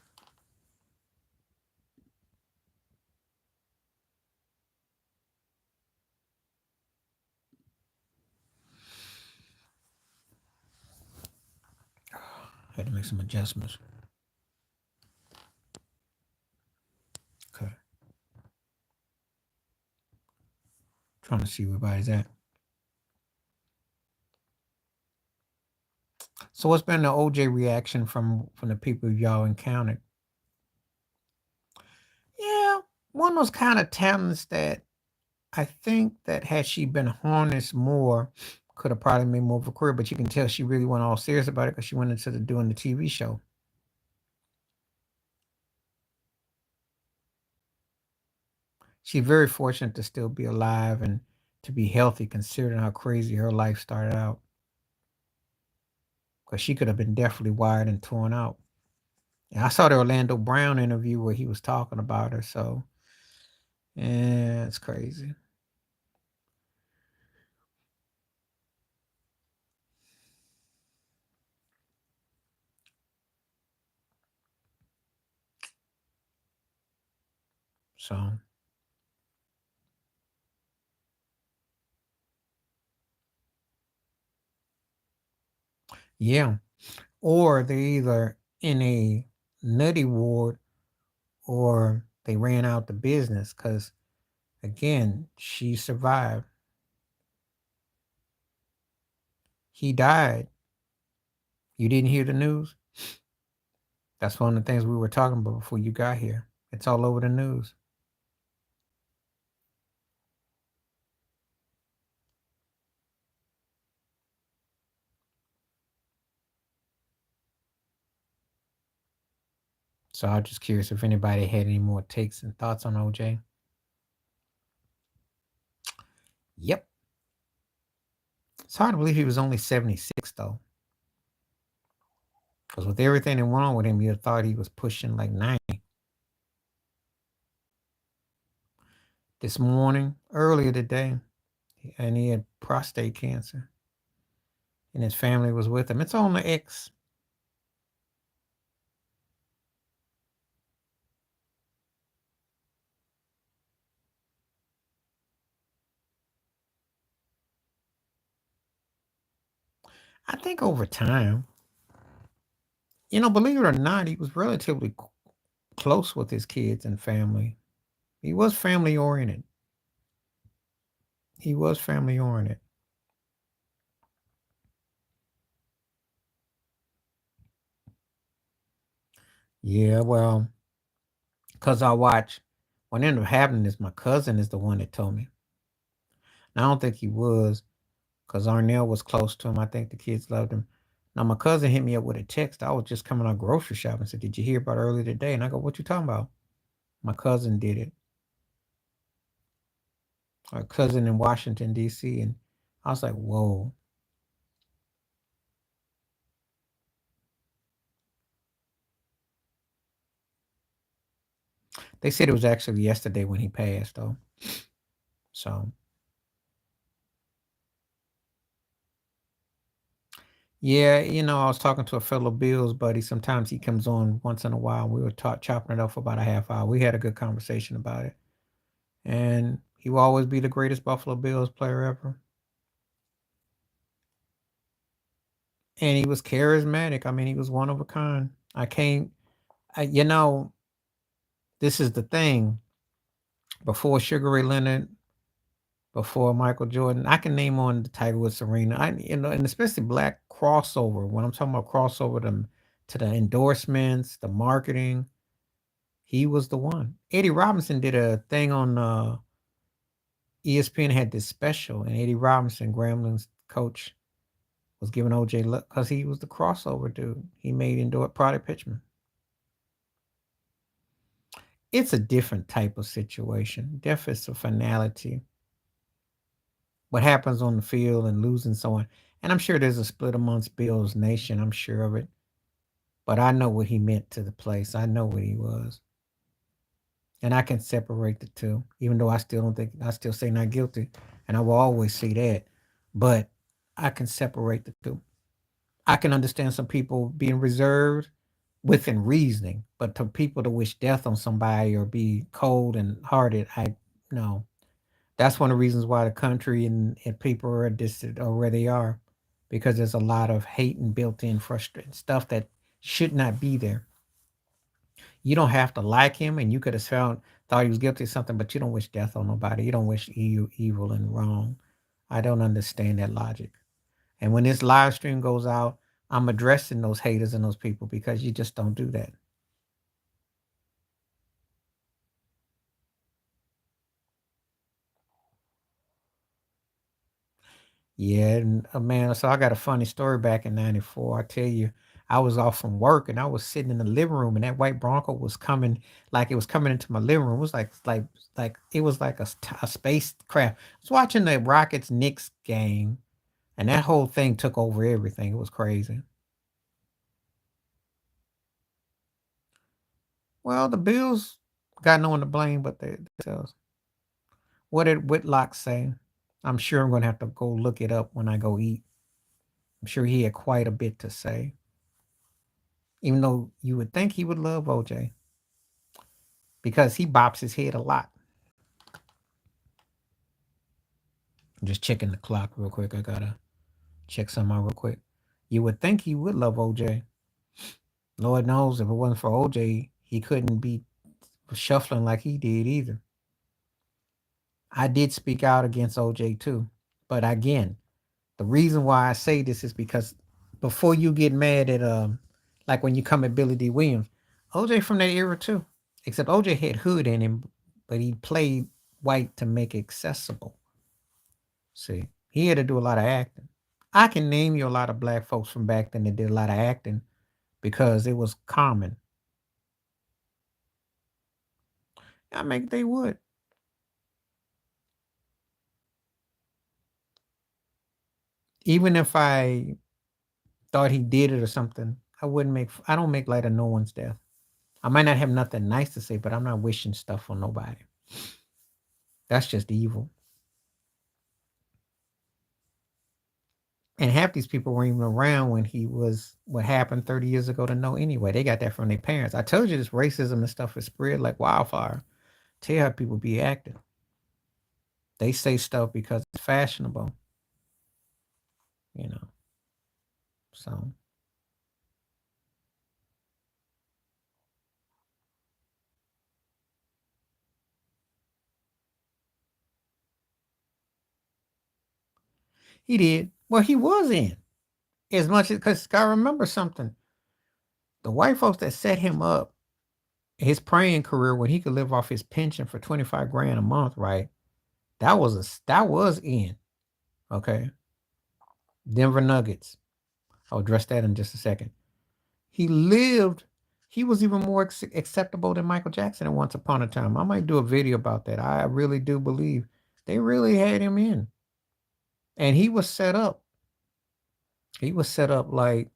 Had to make some adjustments. Okay. Trying to see where everybody's at. So what's been the OJ reaction from the people y'all encountered? Yeah, one of those kind of talents that I think that had she been harnessed more, could have probably made more of a career. But you can tell she really went all serious about it because she went into doing the TV show. She's very fortunate to still be alive and to be healthy, considering how crazy her life started out. Because she could have been definitely wired and torn out. And I saw the Orlando Brown interview where he was talking about her. So, yeah, it's crazy. So, yeah. Or they're either in a nutty ward or they ran out the business because, again, she survived. He died. You didn't hear the news? That's one of the things we were talking about before you got here. It's all over the news. So I'm just curious if anybody had any more takes and thoughts on OJ. Yep. It's hard to believe he was only 76, though. Because with everything that went on with him, you'd have thought he was pushing like 90. This morning, earlier today, and he had prostate cancer. And his family was with him. It's on the X. I think over time, believe it or not, he was relatively close with his kids and family. He was family oriented. He was family oriented. Yeah, well, because I watch, what ended up happening is my cousin is the one that told me. And I don't think he was, because Arnell was close to him. I think the kids loved him. Now, my cousin hit me up with a text. I was just coming out grocery shopping and said, "Did you hear about earlier today?" And I go, "What you talking about?" My cousin did it. A cousin in Washington, D.C. And I was like, whoa. They said it was actually yesterday when he passed, though. So, yeah, I was talking to a fellow Bills buddy. Sometimes he comes on once in a while. We were chopping it up for about a half hour. We had a good conversation about it. And he will always be the greatest Buffalo Bills player ever. And he was charismatic. I mean, he was one of a kind. I can't, I, you know, this is the thing. before Sugar Ray Leonard, before Michael Jordan. I can name on the Tiger Woods, Serena. And especially black crossover. When I'm talking about crossover to the endorsements, the marketing, he was the one. Eddie Robinson did a thing on ESPN, had this special, and Eddie Robinson, Gramblin's coach, was giving OJ look because he was the crossover dude. He made indoor product pitchman. It's a different type of situation. Death is a finality. What happens on the field and losing someone. And I'm sure there's a split amongst Bill's nation. I'm sure of it. But I know what he meant to the place. I know what he was. And I can separate the two, even though I still say not guilty. And I will always say that. But I can separate the two. I can understand some people being reserved within reasoning, but to people to wish death on somebody or be cold and hearted, I no. That's one of the reasons why the country and people are distant or where they are, because there's a lot of hate and built-in frustrating stuff that should not be there. You don't have to like him, and you could have thought he was guilty of something, but you don't wish death on nobody. You don't wish evil and wrong. I don't understand that logic. And when this live stream goes out, I'm addressing those haters and those people because you just don't do that. Yeah, and man, so I got a funny story back in '94. I tell you, I was off from work and I was sitting in the living room, and that white Bronco was coming, like it was coming into my living room. It was like it was like a spacecraft. I was watching the Rockets Knicks game, and that whole thing took over everything. It was crazy. Well, the Bills got no one to blame but themselves. What did Whitlock say? I'm sure I'm gonna have to go look it up when I go eat. I'm sure he had quite a bit to say, even though you would think he would love OJ because he bops his head a lot. I'm just checking the clock real quick. I gotta check something out real quick. You would think he would love OJ. Lord knows if it wasn't for OJ, he couldn't be shuffling like he did either. I did speak out against OJ too. But again, the reason why I say this is because before you get mad at like when you come at Billy D. Williams, OJ from that era too. Except OJ had hood in him, but he played white to make it accessible. See, he had to do a lot of acting. I can name you a lot of black folks from back then that did a lot of acting because it was common. I mean, they would. Even if I thought he did it or something, I don't make light of no one's death. I might not have nothing nice to say, but I'm not wishing stuff on nobody. That's just evil. And half these people weren't even around when he was what happened 30 years ago to know anyway. They got that from their parents. I told you this racism and stuff is spread like wildfire. Tell you how people be acting. They say stuff because it's fashionable, you know. So he did. Well, he was in as much as because I remember something. The white folks that set him up, his praying career when he could live off his pension for 25 grand a month, right? That was in. Okay. Denver Nuggets. I'll address that in just a second. He lived, he was even more acceptable than Michael Jackson at once upon a time. I might do a video about that. I really do believe they really had him in. And he was set up. He was set up like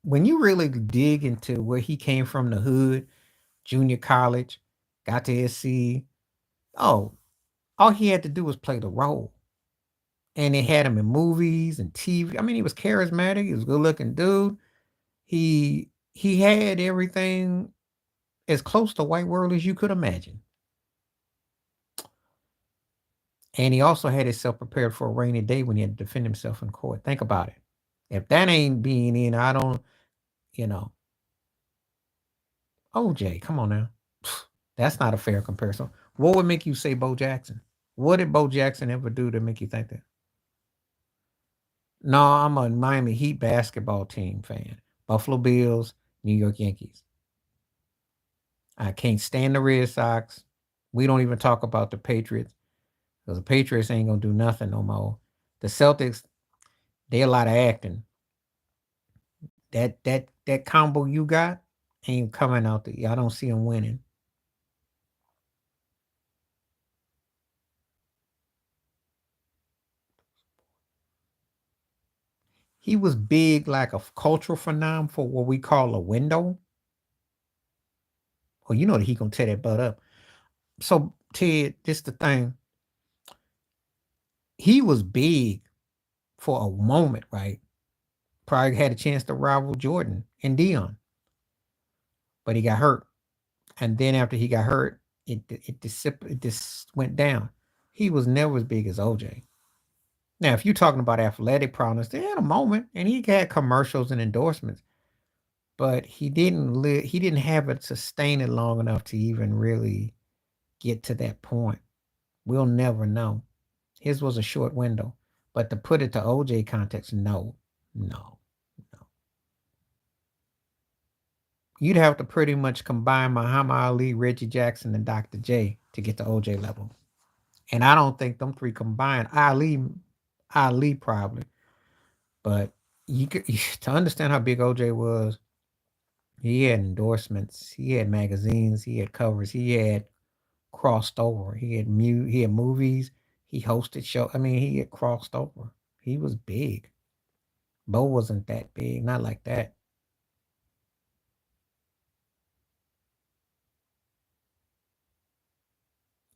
when you really dig into where he came from, the hood, junior college, got to SC. Oh, all he had to do was play the role. And they had him in movies and TV. I mean, he was charismatic. He was a good looking dude. He had everything as close to white world as you could imagine. And he also had himself prepared for a rainy day when he had to defend himself in court. Think about it. If that ain't being in, I don't, you know, OJ, come on now. That's not a fair comparison. What would make you say Bo Jackson? What did Bo Jackson ever do to make you think that? No, I'm a Miami Heat basketball team fan. Buffalo Bills, New York Yankees. I can't stand the Red Sox. We don't even talk about the Patriots because the Patriots ain't gonna do nothing no more. The Celtics, they a lot of acting. That combo you got ain't coming out I don't see them winning. He was big like a cultural phenomenon for what we call a window. Well, you know that he gonna tear that butt up. So Ted, this the thing. He was big for a moment, right? Probably had a chance to rival Jordan and Dion, but he got hurt. And then after he got hurt, it just went down. He was never as big as OJ. Now, if you're talking about athletic prowess, they had a moment, and he had commercials and endorsements, but he didn't live. He didn't have it sustain it long enough to even really get to that point. We'll never know. His was a short window, but to put it to OJ context, no, no, no. You'd have to pretty much combine Muhammad Ali, Reggie Jackson, and Dr. J to get to OJ level. And I don't think them three combined. Ali probably, but you could to understand how big OJ was. He had endorsements. He had magazines. He had covers. He had crossed over. He had movies. He hosted show. I mean, he had crossed over. He was big. Bo wasn't that big, not like that.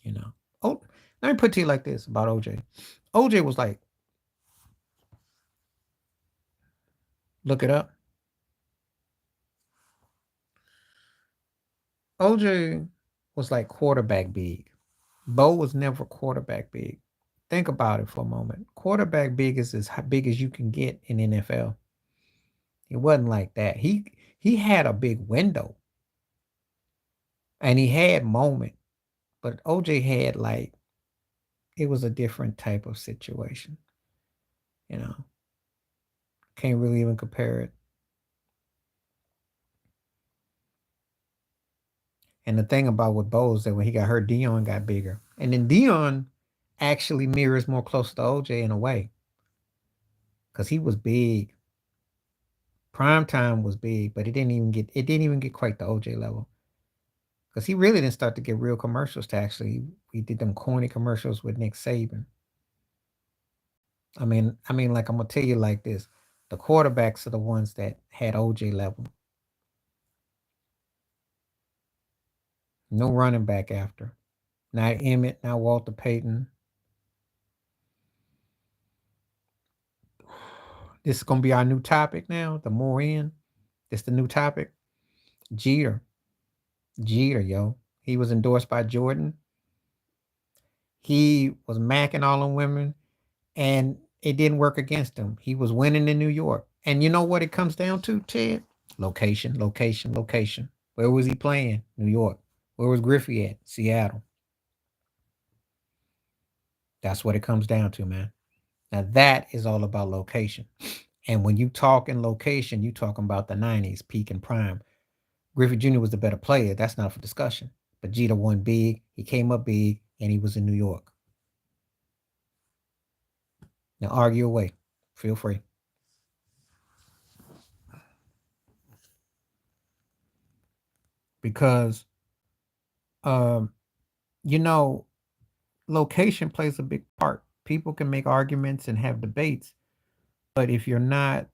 You know. Oh, let me put it to you like this about OJ. OJ was like, look it up. OJ was like quarterback big. Bo was never quarterback big. Think about it for a moment. Quarterback big is as big as you can get in NFL. It wasn't like that. He had a big window and he had moment, but OJ had like it was a different type of situation. You know, can't really even compare it. And the thing about with Bo is that when he got hurt, Dion got bigger, and then Dion actually mirrors more close to OJ in a way because he was big. Prime time was big, but it didn't even get quite the OJ level because he really didn't start to get real commercials. To actually, he did them corny commercials with Nick Saban. I mean, like I'm gonna tell you like this: the quarterbacks are the ones that had OJ level. No running back after. Not Emmett, not Walter Payton. This is gonna be our new topic now. The more in, this the new topic. Jeter, Jeter, yo. He was endorsed by Jordan. He was macking all them women, and it didn't work against him. He was winning in New York. And you know what it comes down to, Ted? Location, location, location. Where was he playing? New York. Where was Griffey at? Seattle. That's what it comes down to, man. Now that is all about location. And when you talk in location, you talking about the 90s, peak and prime. Griffey Jr. was the better player. That's not for discussion. But Jeter won big. He came up big, and he was in New York. Now argue away. Feel free. Because um, you know, location plays a big part. People can make arguments and have debates, but if you're not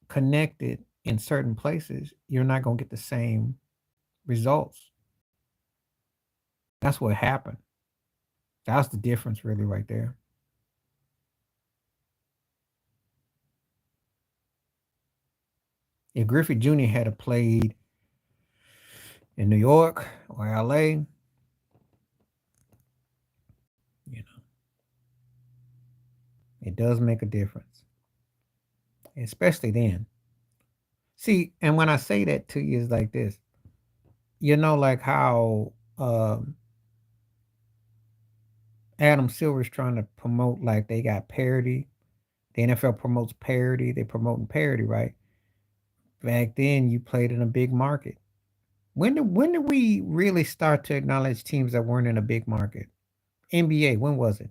connected in certain places, you're not going to get the same results. That's what happened. That's the difference, really, right there. If Griffey Jr. had played in New York or LA, you know, it does make a difference, especially then. See, and when I say that to you, is like this, like how um, Adam Silver's trying to promote like they got parity. The NFL promotes parity. They promoting parity, right? Back then, you played in a big market. When did we really start to acknowledge teams that weren't in a big market? NBA, when was it?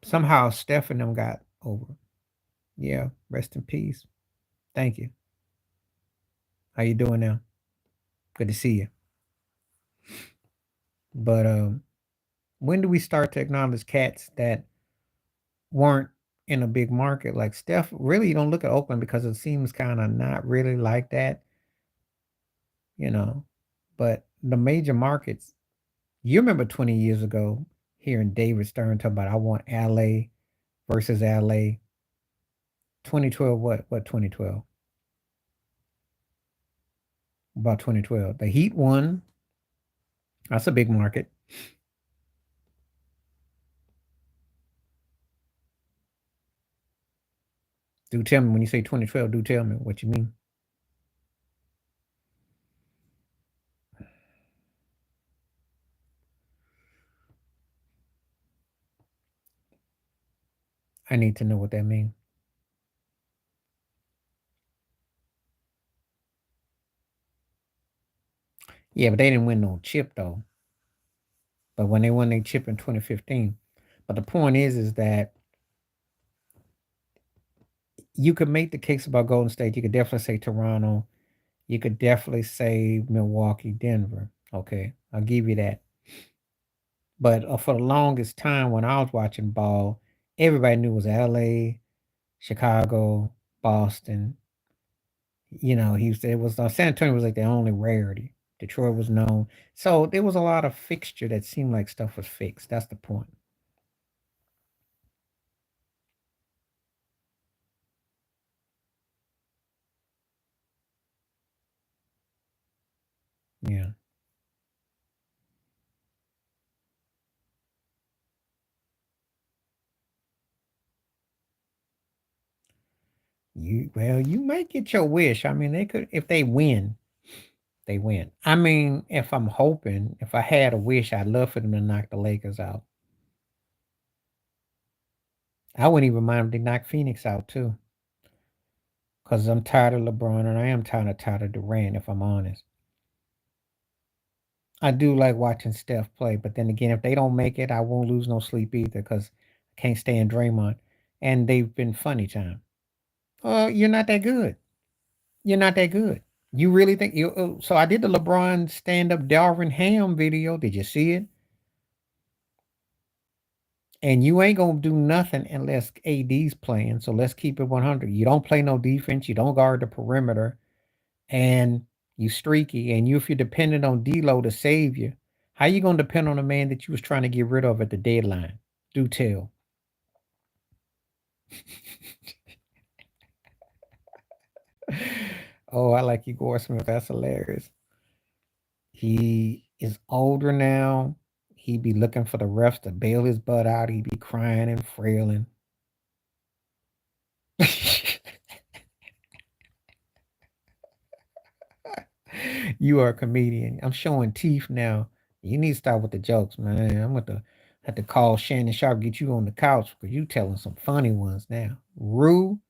Somehow Steph and them got over. Yeah, rest in peace. Thank you. How you doing now? Good to see you. But when do we start to acknowledge cats that weren't in a big market like Steph? Really, you don't look at Oakland because it seems kind of not really like that, you know. But the major markets, you remember 20 years ago hearing David Stern talk about I want LA versus LA. 2012, what 2012? About 2012. The Heat won. That's a big market. Do tell me when you say 2012, do tell me what you mean. I need to know what that means. Yeah, but they didn't win no chip though. But when they won their chip in 2015. But the point is that you could make the case about Golden State. You could definitely say Toronto. You could definitely say Milwaukee, Denver. Okay, I'll give you that. But for the longest time when I was watching ball, everybody knew it was LA, Chicago, Boston. It was San Antonio was like the only rarity. Detroit was known. So there was a lot of fixture that seemed like stuff was fixed. That's the point. Yeah. You might get your wish. I mean, they could if they win, they win. I mean, if I had a wish, I'd love for them to knock the Lakers out. I wouldn't even mind if they knock Phoenix out too. Because I'm tired of LeBron and I am tired of Durant, if I'm honest. I do like watching Steph play, but then again, if they don't make it, I won't lose no sleep either because I can't stand Draymond. And they've been funny time. You're not that good. You're not that good. You really think you? So I did the LeBron stand up Darvin Ham video. Did you see it? And you ain't gonna do nothing unless AD's playing. So let's keep it 100. You don't play no defense. You don't guard the perimeter, and you streaky. And if you're dependent on D'Lo to save you, how you gonna depend on a man that you was trying to get rid of at the deadline? Do tell. Oh, I like Igor Smith. That's hilarious. He is older now. He be looking for the refs to bail his butt out. He be crying and frailing. You are a comedian. I'm showing teeth now. You need to start with the jokes, man. I'm going to have to call Shannon Sharp, get you on the couch because you telling some funny ones now. Rue,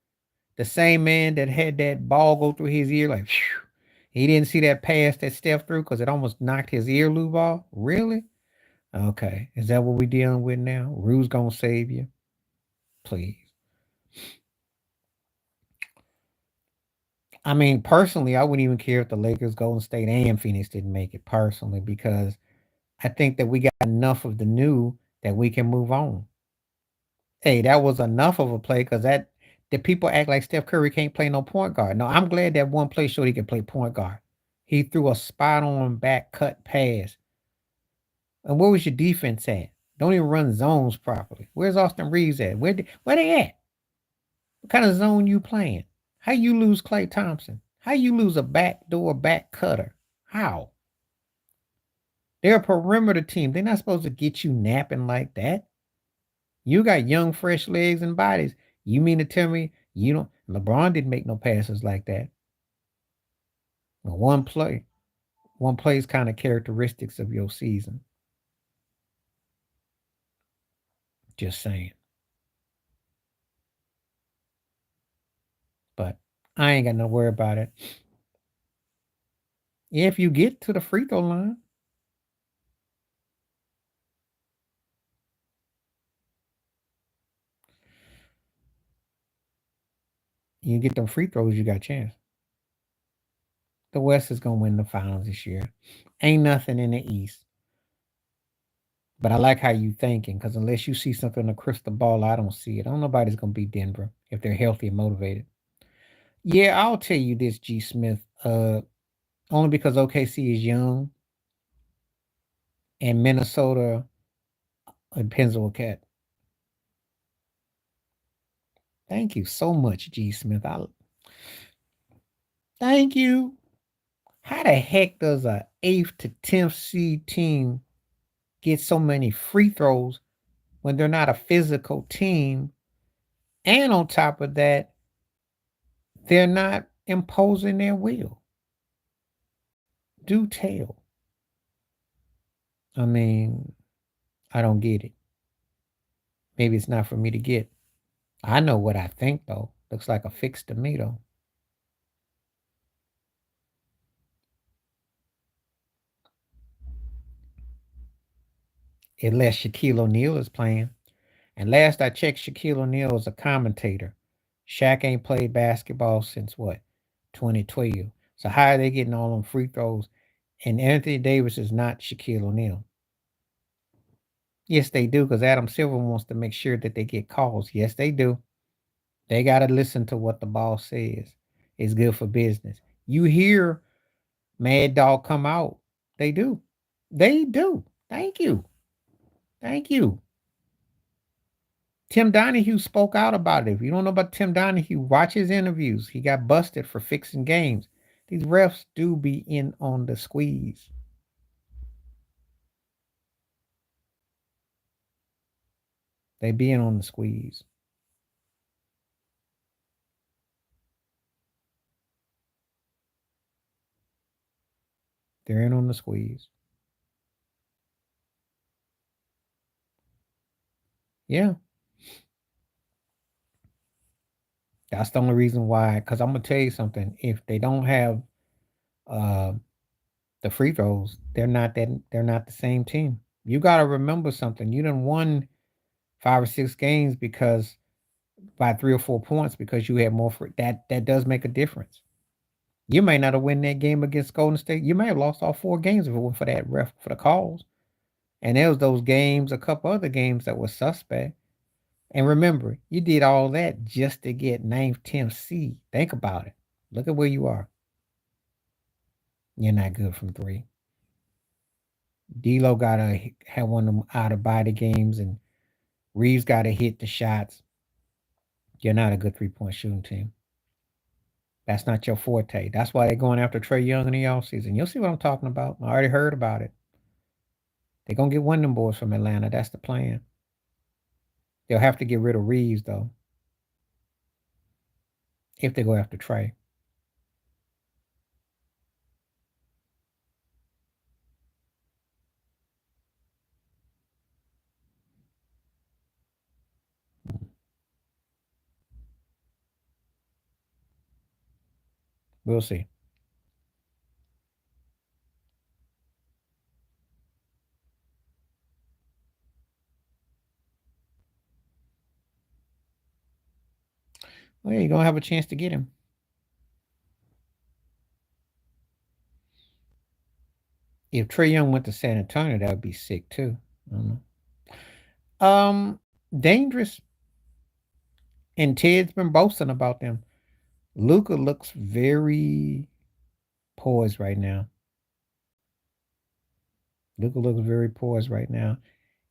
the same man that had that ball go through his ear, like, phew, he didn't see that pass that Steph through because it almost knocked his earlobe off. Really? Okay. Is that what we dealing with now? Rue's going to save you? Please. I mean, personally, I wouldn't even care if the Lakers, Golden State, and Phoenix didn't make it personally because I think that we got enough of the new that we can move on. Hey, that was enough of a play because that the people act like Steph Curry can't play no point guard. No, I'm glad that one play showed he can play point guard. He threw a spot on back cut pass. And where was your defense at? Don't even run zones properly. Where's Austin Reeves at? Where they at? What kind of zone you playing? How you lose Clay Thompson? How you lose a backdoor back cutter? How? They're a perimeter team. They're not supposed to get you napping like that. You got young, fresh legs and bodies. You mean to tell me you don't? LeBron didn't make no passes like that. One play, One plays kind of characteristics of your season. Just saying. But I ain't got no worry about it. If you get to the free throw line, you get them free throws, you got a chance. The West is gonna win the finals this year. Ain't nothing in the East. But I like how you thinking, because unless you see something in the crystal ball, I don't see it. I don't know nobody's gonna beat Denver if they're healthy and motivated. Yeah, I'll tell you this, G. Smith. Only because OKC is young and Minnesota depends on Cat. Thank you so much, G. Smith. Thank you. How the heck does a 8th to 10th seed team get so many free throws when they're not a physical team? And on top of that, they're not imposing their will. Do tell. I mean, I don't get it. Maybe it's not for me to get. I know what I think, though. Looks like a fix to me, though. Unless Shaquille O'Neal is playing. And last I checked, Shaquille O'Neal is a commentator. Shaq ain't played basketball since what? 2012. So how are they getting all them free throws? And Anthony Davis is not Shaquille O'Neal. Yes, they do, because Adam Silver wants to make sure that they get calls. Yes, they do. They got to listen to what the boss says. It's good for business. You hear Mad Dog come out. They do. They do. Thank you. Thank you. Tim Donahue spoke out about it. If you don't know about Tim Donahue, watch his interviews. He got busted for fixing games. These refs do be in on the squeeze. They be in on the squeeze. They're in on the squeeze. Yeah. That's the only reason why. Because I'm gonna tell you something. If they don't have uh, the free throws, they're not that. They're not the same team. You got to remember something. You done won 5 or 6 games because by 3 or 4 points because you had more free. That does make a difference. You may not have won that game against Golden State. You may have lost all 4 games if it weren't for that ref for the calls. And there was those games, a couple other games that were suspect. And remember, you did all that just to get 9th, 10th seed. Think about it. Look at where you are. You're not good from 3. D'Lo gotta have one of them out of body games, and Reeves gotta hit the shots. You're not a good 3-point shooting team. That's not your forte. That's why they're going after Trae Young in the offseason. You'll see what I'm talking about. I already heard about it. They're gonna get one of them boys from Atlanta. That's the plan. They'll have to get rid of Reeves though, if they go after Trae. We'll see. Well, you're gonna have a chance to get him. If Trae Young went to San Antonio, that would be sick too. I don't know. Dangerous, and Ted's been boasting about them. Luca looks very poised right now. Luca looks very poised right now.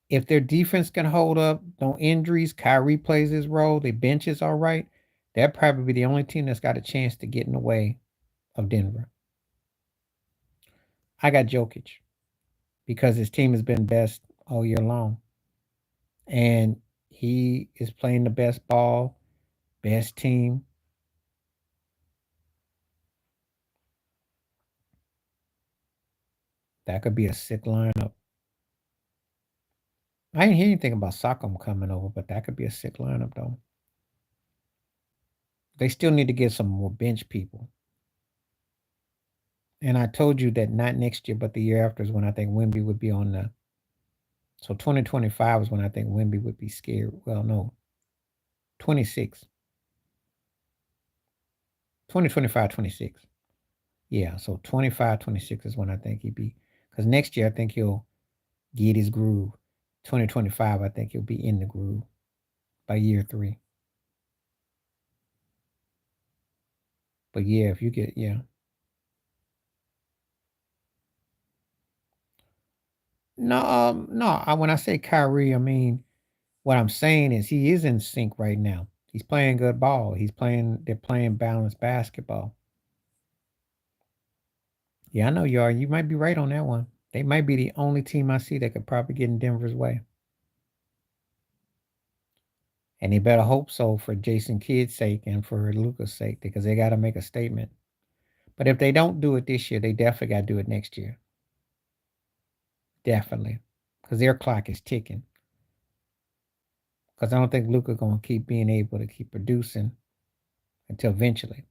If their defense can hold up, no injuries, Kyrie plays his role, the bench is all right, they're probably the only team that's got a chance to get in the way of Denver. I got Jokic because his team has been best all year long. And he is playing the best ball, best team. That could be a sick lineup. I didn't hear anything about Sockham coming over, but that could be a sick lineup though. They still need to get some more bench people. And I told you that not next year, but the year after is when I think Wemby would be on the. So 2025 is when I think Wemby would be scared. Well, no, 26. 2025, 26. Yeah, so 25, 26 is when I think he'd be. Because next year, I think he'll get his groove. 2025, I think he'll be in the groove by year 3. But yeah, if you get, yeah. No, no. When I say Kyrie, I mean what I'm saying is he is in sync right now. He's playing good ball. They're playing balanced basketball. Yeah, I know you are. You might be right on that one. They might be the only team I see that could probably get in Denver's way. And they better hope so for Jason Kidd's sake and for Luka's sake because they got to make a statement. But if they don't do it this year, they definitely got to do it next year. Definitely. Because their clock is ticking. Because I don't think Luka going to keep being able to keep producing until eventually.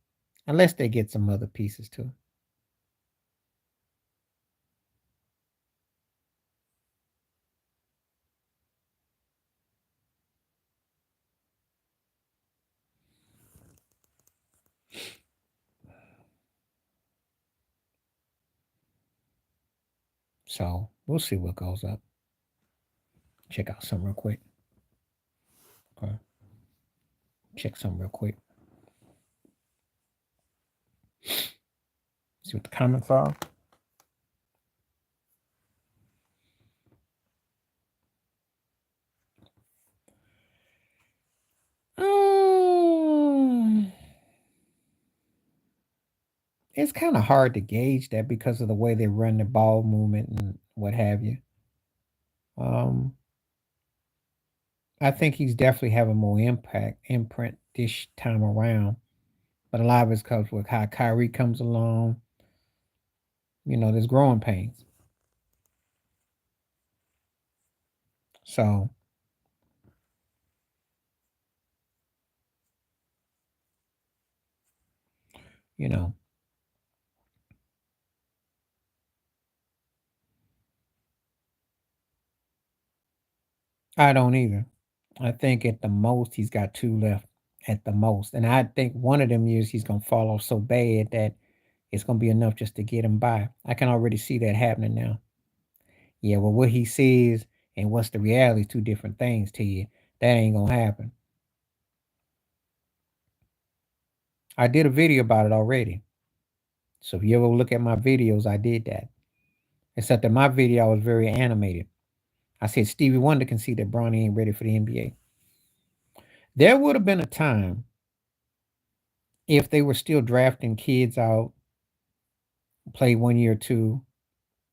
Unless they get some other pieces too. So we'll see what goes up. Check out some real quick. Okay. Check some real quick. See what the comments are. It's kind of hard to gauge that because of the way they run the ball movement and what have you. I think he's definitely having more imprint this time around. But a lot of it comes with how Kyrie comes along. There's growing pains. So, you know, I don't either. I think at the most he's got 2 left at the most. And I think one of them years he's gonna fall off so bad that it's gonna be enough just to get him by. I can already see that happening now. Yeah, well what he says and what's the reality, 2 different things to you. That ain't gonna happen. I did a video about it already. So if you ever look at my videos, I did that. Except that my video was very animated. I said Stevie Wonder can see that Bronny ain't ready for the NBA. There would have been a time if they were still drafting kids out, play 1 year or two,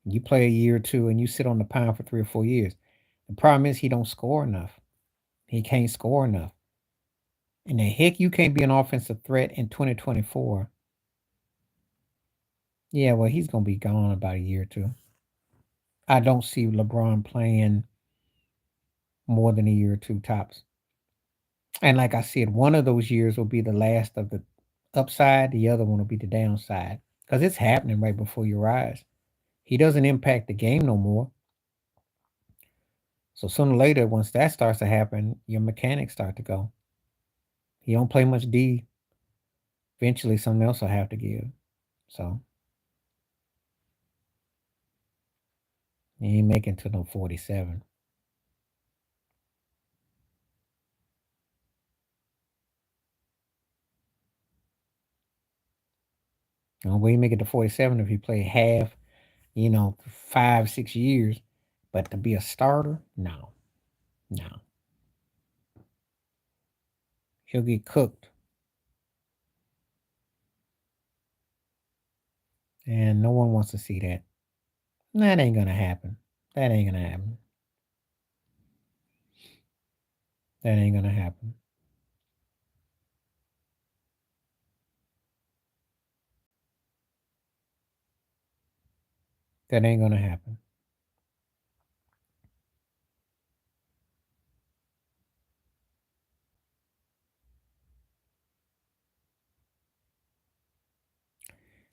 you play a year or two, and you sit on the pound for 3 or 4 years. The problem is he don't score enough. He can't score enough. And the heck, you can't be an offensive threat in 2024. Yeah, well, he's gonna be gone about a year or two. I don't see LeBron playing more than a year or two tops. And like I said, one of those years will be the last of the upside, the other one will be the downside. Because it's happening right before your eyes. He doesn't impact the game no more. So sooner or later, once that starts to happen, your mechanics start to go. He don't play much D. Eventually, something else will have to give. So he ain't making to no 47. The only way he make it to 47 if he play half, 5, 6 years. But to be a starter, no. No. He'll get cooked. And no one wants to see that. That ain't gonna happen. That ain't gonna happen. That ain't gonna happen. That ain't gonna happen.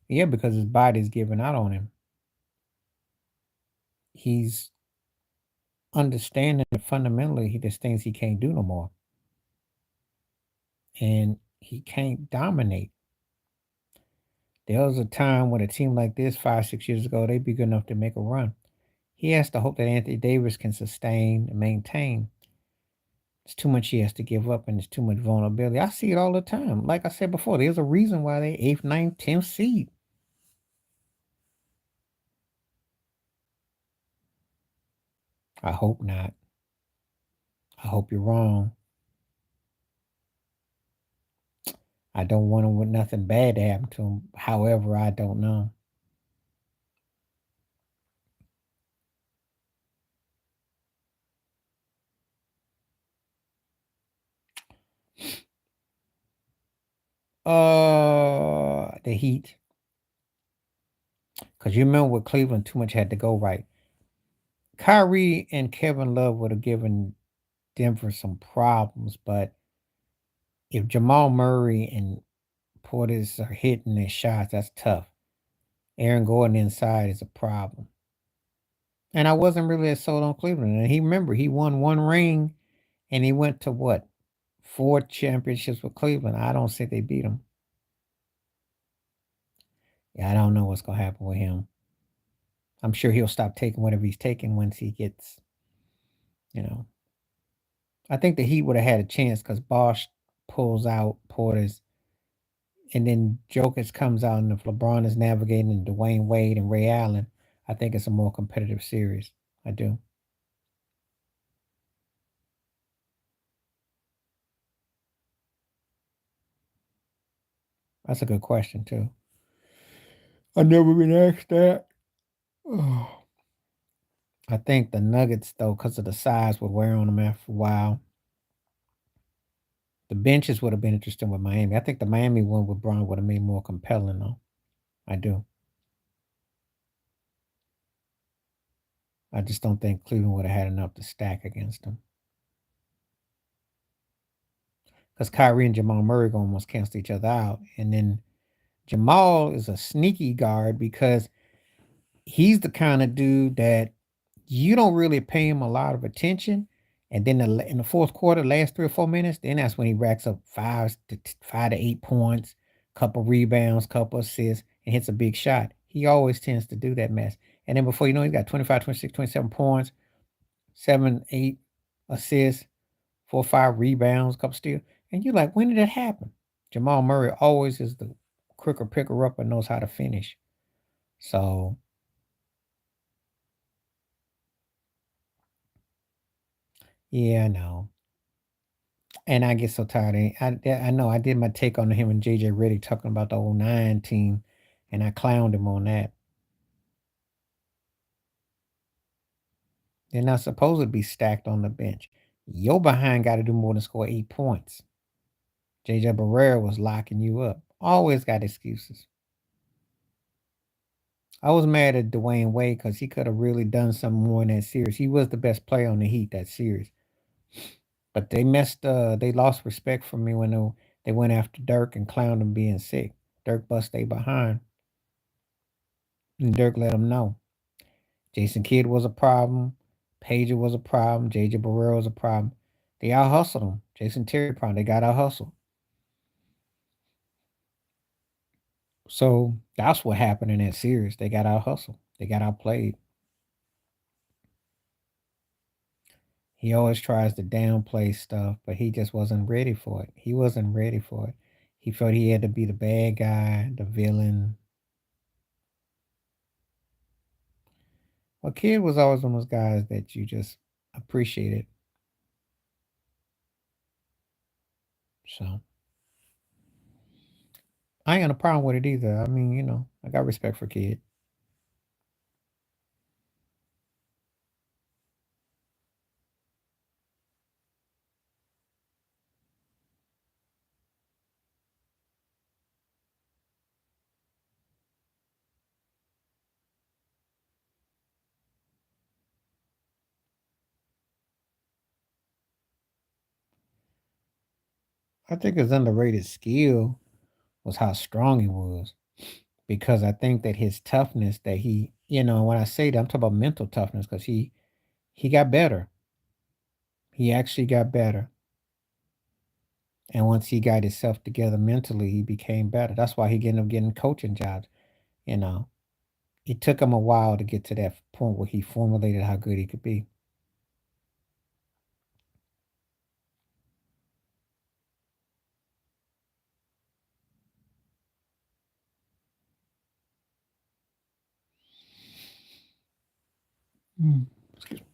Yeah, because his body's giving out on him. He's understanding that fundamentally he just thinks he can't do no more. And he can't dominate. There was a time when a team like this 5, 6 years ago, they'd be good enough to make a run. He has to hope that Anthony Davis can sustain and maintain. It's too much he has to give up, and it's too much vulnerability. I see it all the time. Like I said before, there's a reason why they 8th, 9th, 10th seed. I hope not. I hope you're wrong. I don't want nothing bad to happen to him. However, I don't know. The Heat. Because you remember with Cleveland, too much had to go right. Kyrie and Kevin Love would have given Denver some problems, but if Jamal Murray and Portis are hitting their shots, that's tough. Aaron Gordon inside is a problem. And I wasn't really as sold on Cleveland. And he won one ring and he went to what? 4 championships with Cleveland. I don't think they beat him. Yeah, I don't know what's gonna happen with him. I'm sure he'll stop taking whatever he's taking once he gets, you know. I think the Heat would have had a chance because Bosch pulls out Portis, and then Jokic comes out, and if LeBron is navigating and Dwayne Wade and Ray Allen, I think it's a more competitive series. I do. That's a good question too. I never been asked that. Oh. I think the Nuggets, though, because of the size, would wear on them after a while. The benches would have been interesting with Miami. I think the Miami one with Braun would have made more compelling, though. I do. I just don't think Cleveland would have had enough to stack against them. Because Kyrie and Jamal Murray gonna almost cancel each other out. And then Jamal is a sneaky guard because he's the kind of dude that you don't really pay him a lot of attention. And then in the fourth quarter, last 3 or 4 minutes, then that's when he racks up 5 to 8 points, couple rebounds, couple assists, and hits a big shot. He always tends to do that mess. And then before you know, he's got 25, 26, 27 points, 7, 8 assists, 4, 5 rebounds, couple steals. And you're like, when did that happen? Jamal Murray always is the quicker picker up and knows how to finish. So, yeah, I know. And I get so tired. I know I did my take on him and JJ Redick talking about the '09 team, and I clowned him on that. They're not supposed to be stacked on the bench. Your behind got to do more than score 8 points. JJ Barrera was locking you up. Always got excuses. I was mad at Dwayne Wade because he could have really done something more in that series. He was the best player on the Heat that series. But they messed they lost respect for me when they went after Dirk and clowned him being sick. Dirk bust they behind. And Dirk let him know. Jason Kidd was a problem. Pager was a problem. JJ Barrera was a problem. They out hustled him. Jason Terry problem. They got out hustled. So that's what happened in that series. They got out hustled. They got outplayed. He always tries to downplay stuff, but he just wasn't ready for it. He wasn't ready for it. He felt he had to be the bad guy, the villain. Well, Kid was always one of those guys that you just appreciated. So I ain't got a problem with it either. I mean, I got respect for Kid. I think his underrated skill was how strong he was. Because I think that his toughness that when I say that, I'm talking about mental toughness because he got better. He actually got better. And once he got himself together mentally, he became better. That's why he ended up getting coaching jobs. You know, it took him a while to get to that point where he formulated how good he could be. Mm. Excuse me.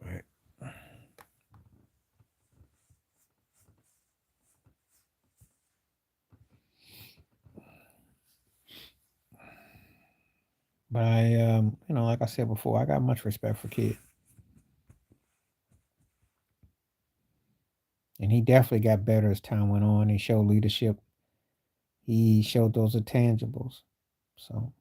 Right. But like I said before, I got much respect for Kid, and he definitely got better as time went on. He showed leadership. He showed those intangibles. So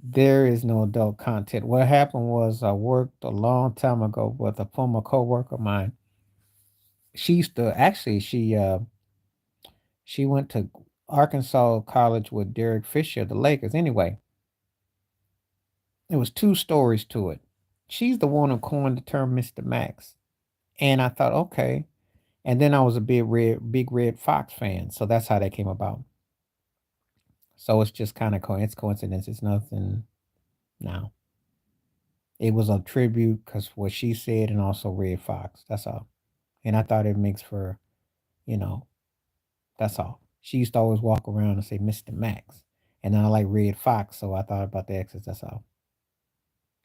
there is no adult content. What happened was I worked a long time ago with a former coworker of mine. She used to actually she went to Arkansas College with Derek Fisher, the Lakers. Anyway, there was two stories to it. She's the one who coined the term Mr. Max. And I thought, okay. And then I was a big red Fox fan. So that's how that came about. So it's just kind of it's coincidence. It's nothing now. It was a tribute because what she said and also Red Fox. That's all. And I thought it makes for, you know, that's all. She used to always walk around and say Mr. Max. And then I like Red Fox, so I thought about the exes. That's all.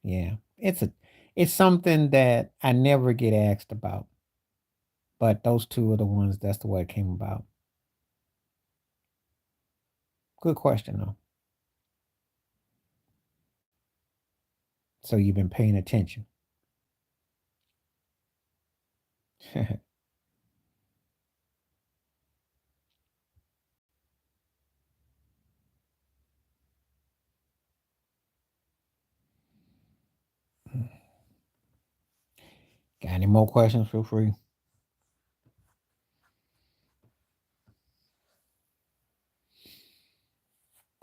Yeah. It's something that I never get asked about. But those two are the ones that's the way it came about. Good question though. So you've been paying attention. Got any more questions? Feel free.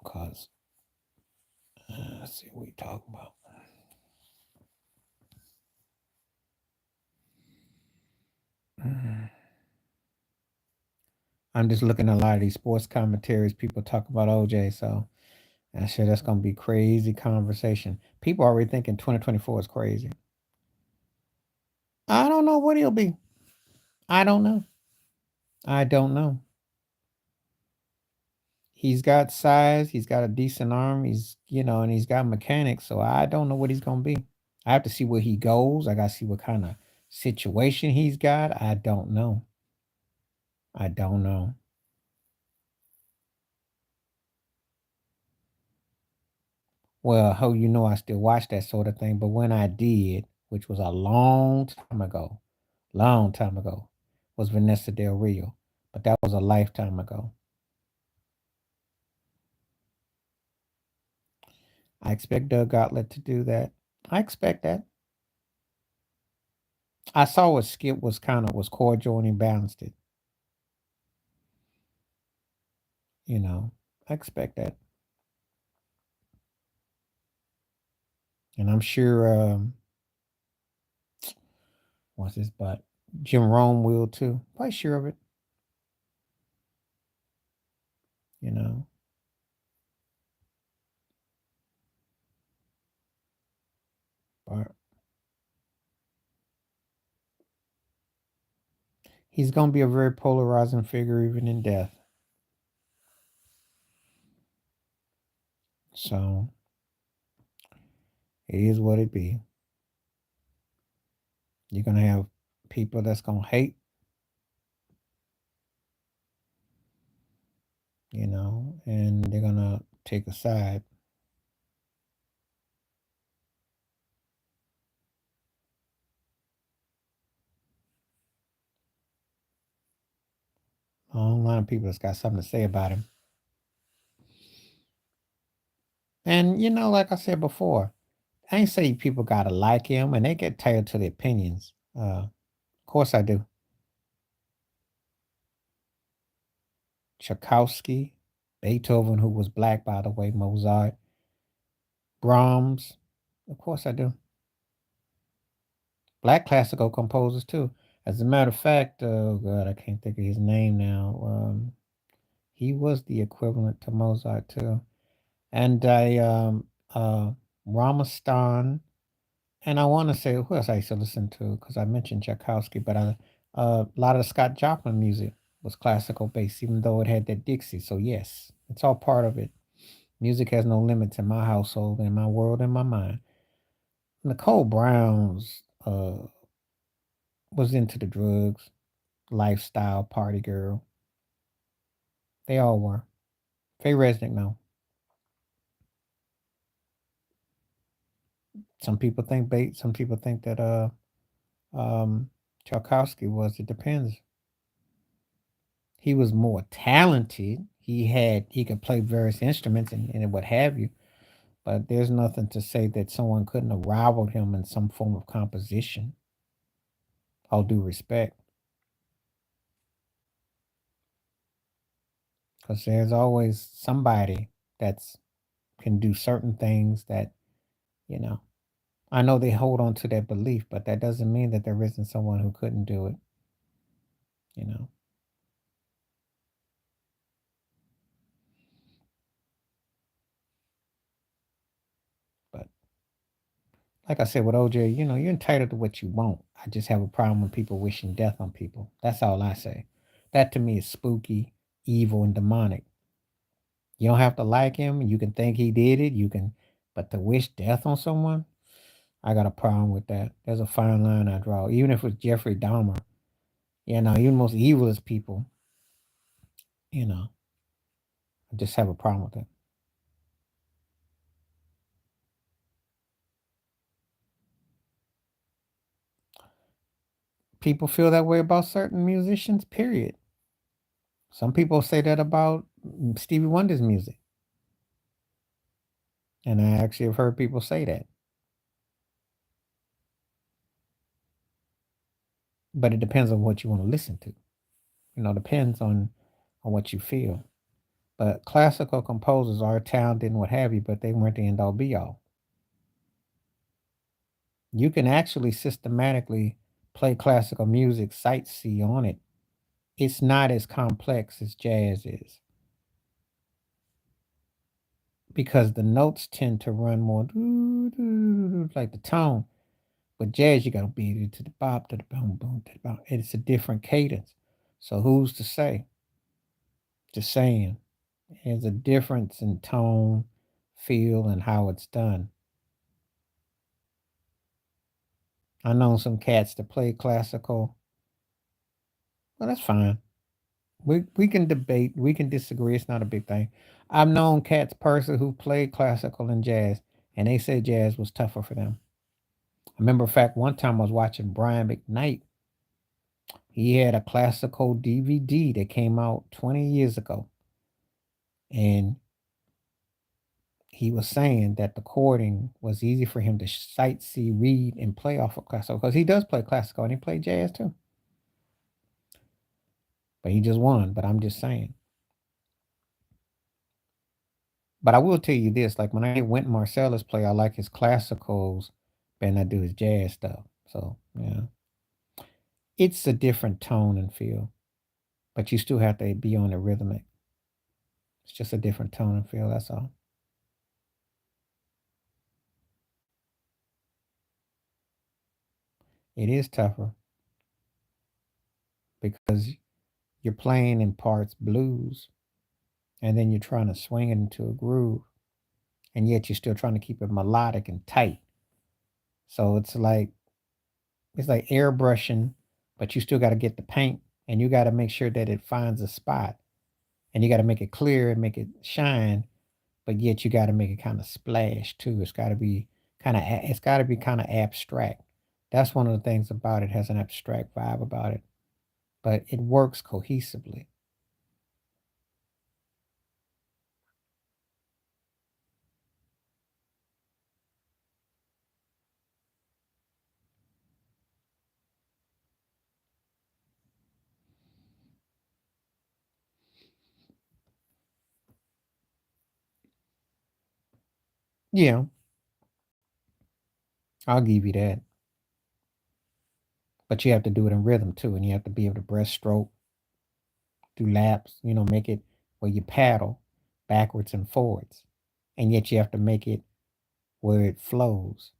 Cause let's see what we talk about. Mm. I'm just looking at a lot of these sports commentaries. People talk about OJ, so I'm sure that's gonna be crazy conversation. People already thinking 2024 is crazy. I don't know what he'll be. I don't know. I don't know. He's got size. He's got a decent arm. And he's got mechanics. So I don't know what he's gonna be. I have to see where he goes. I gotta see what kind of situation he's got. I don't know. I don't know. Well, how I still watch that sort of thing, but when I did, which was a long time ago, was Vanessa Del Rio. But that was a lifetime ago. I expect Doug Gottlieb to do that. I expect that. I saw what Skip was cordial and he balanced it. You know, I expect that, and I'm sure. What's his butt? Jim Rome will too. Quite sure of it. You know, but he's gonna be a very polarizing figure even in death. So it is what it be. You're gonna have people that's gonna hate, and they're gonna take a side. A whole lot of people that's got something to say about him. And like I said before, I ain't say people gotta like him, and they get tired to their opinions. Of course I do. Tchaikovsky, Beethoven, who was black by the way, Mozart, Brahms. Of course I do. Black classical composers too. As a matter of fact, oh God, I can't think of his name now. He was the equivalent to Mozart too. And I Ramastan, and I want to say who else I used to listen to because I mentioned Tchaikovsky, but a lot of the Scott Joplin music was classical based, even though it had that Dixie. So yes, it's all part of it. Music has no limits in my household, in my world, in my mind. Nicole Brown's was into the drugs, lifestyle, party girl. They all were. Faye Resnick, no. Some people think bait. Some people think that Tchaikovsky was. It depends. He was more talented. He could play various instruments and what have you. But there's nothing to say that someone couldn't have rivaled him in some form of composition. All due respect, because there's always somebody that's can do certain things that you know. I know they hold on to that belief, but that doesn't mean that there isn't someone who couldn't do it. You know. But like I said with OJ, you're entitled to what you want. I just have a problem with people wishing death on people. That's all I say. That to me is spooky, evil, and demonic. You don't have to like him. You can think he did it. But to wish death on someone, I got a problem with that. There's a fine line I draw. Even if it's Jeffrey Dahmer, even most evilest people, you know, I just have a problem with that. People feel that way about certain musicians, period. Some people say that about Stevie Wonder's music. And I actually have heard people say that. But it depends on what you want to listen to. Depends on what you feel. But classical composers are talented and what have you, but they weren't the end all be all. You can actually systematically play classical music, sightsee on it. It's not as complex as jazz is because the notes tend to run more like the tone. But jazz, you got to beat it to the bop, to the boom, boom, to the bop. It's a different cadence. So who's to say? Just saying. There's a difference in tone, feel, and how it's done. I know some cats that play classical. Well, that's fine. We can debate, we can disagree. It's not a big thing. I've known cats person who played classical and jazz, and they said jazz was tougher for them. I remember, in fact, one time I was watching Brian McKnight. He had a classical DVD that came out 20 years ago, and he was saying that the chording was easy for him to sightsee, read, and play off of classical because he does play classical and he played jazz too. But he just won. But I'm just saying. But I will tell you this: like when I hear Wynton Marsalis play, I like his classicals better than I do his jazz stuff. So yeah, it's a different tone and feel, but you still have to be on the rhythmic. It's just a different tone and feel. That's all. It is tougher because you're playing in parts blues, and then you're trying to swing it into a groove, and yet you're still trying to keep it melodic and tight. So it's like airbrushing but you still got to get the paint and you got to make sure that it finds a spot and you got to make it clear and make it shine, but yet you got to make it kind of splash too. It's got to be it's got to be kind of abstract. That's one of the things about it, has an abstract vibe about it, but it works cohesively. Yeah, I'll give you that. But you have to do it in rhythm too, and you have to be able to breaststroke, do laps, make it where you paddle backwards and forwards. And yet you have to make it where it flows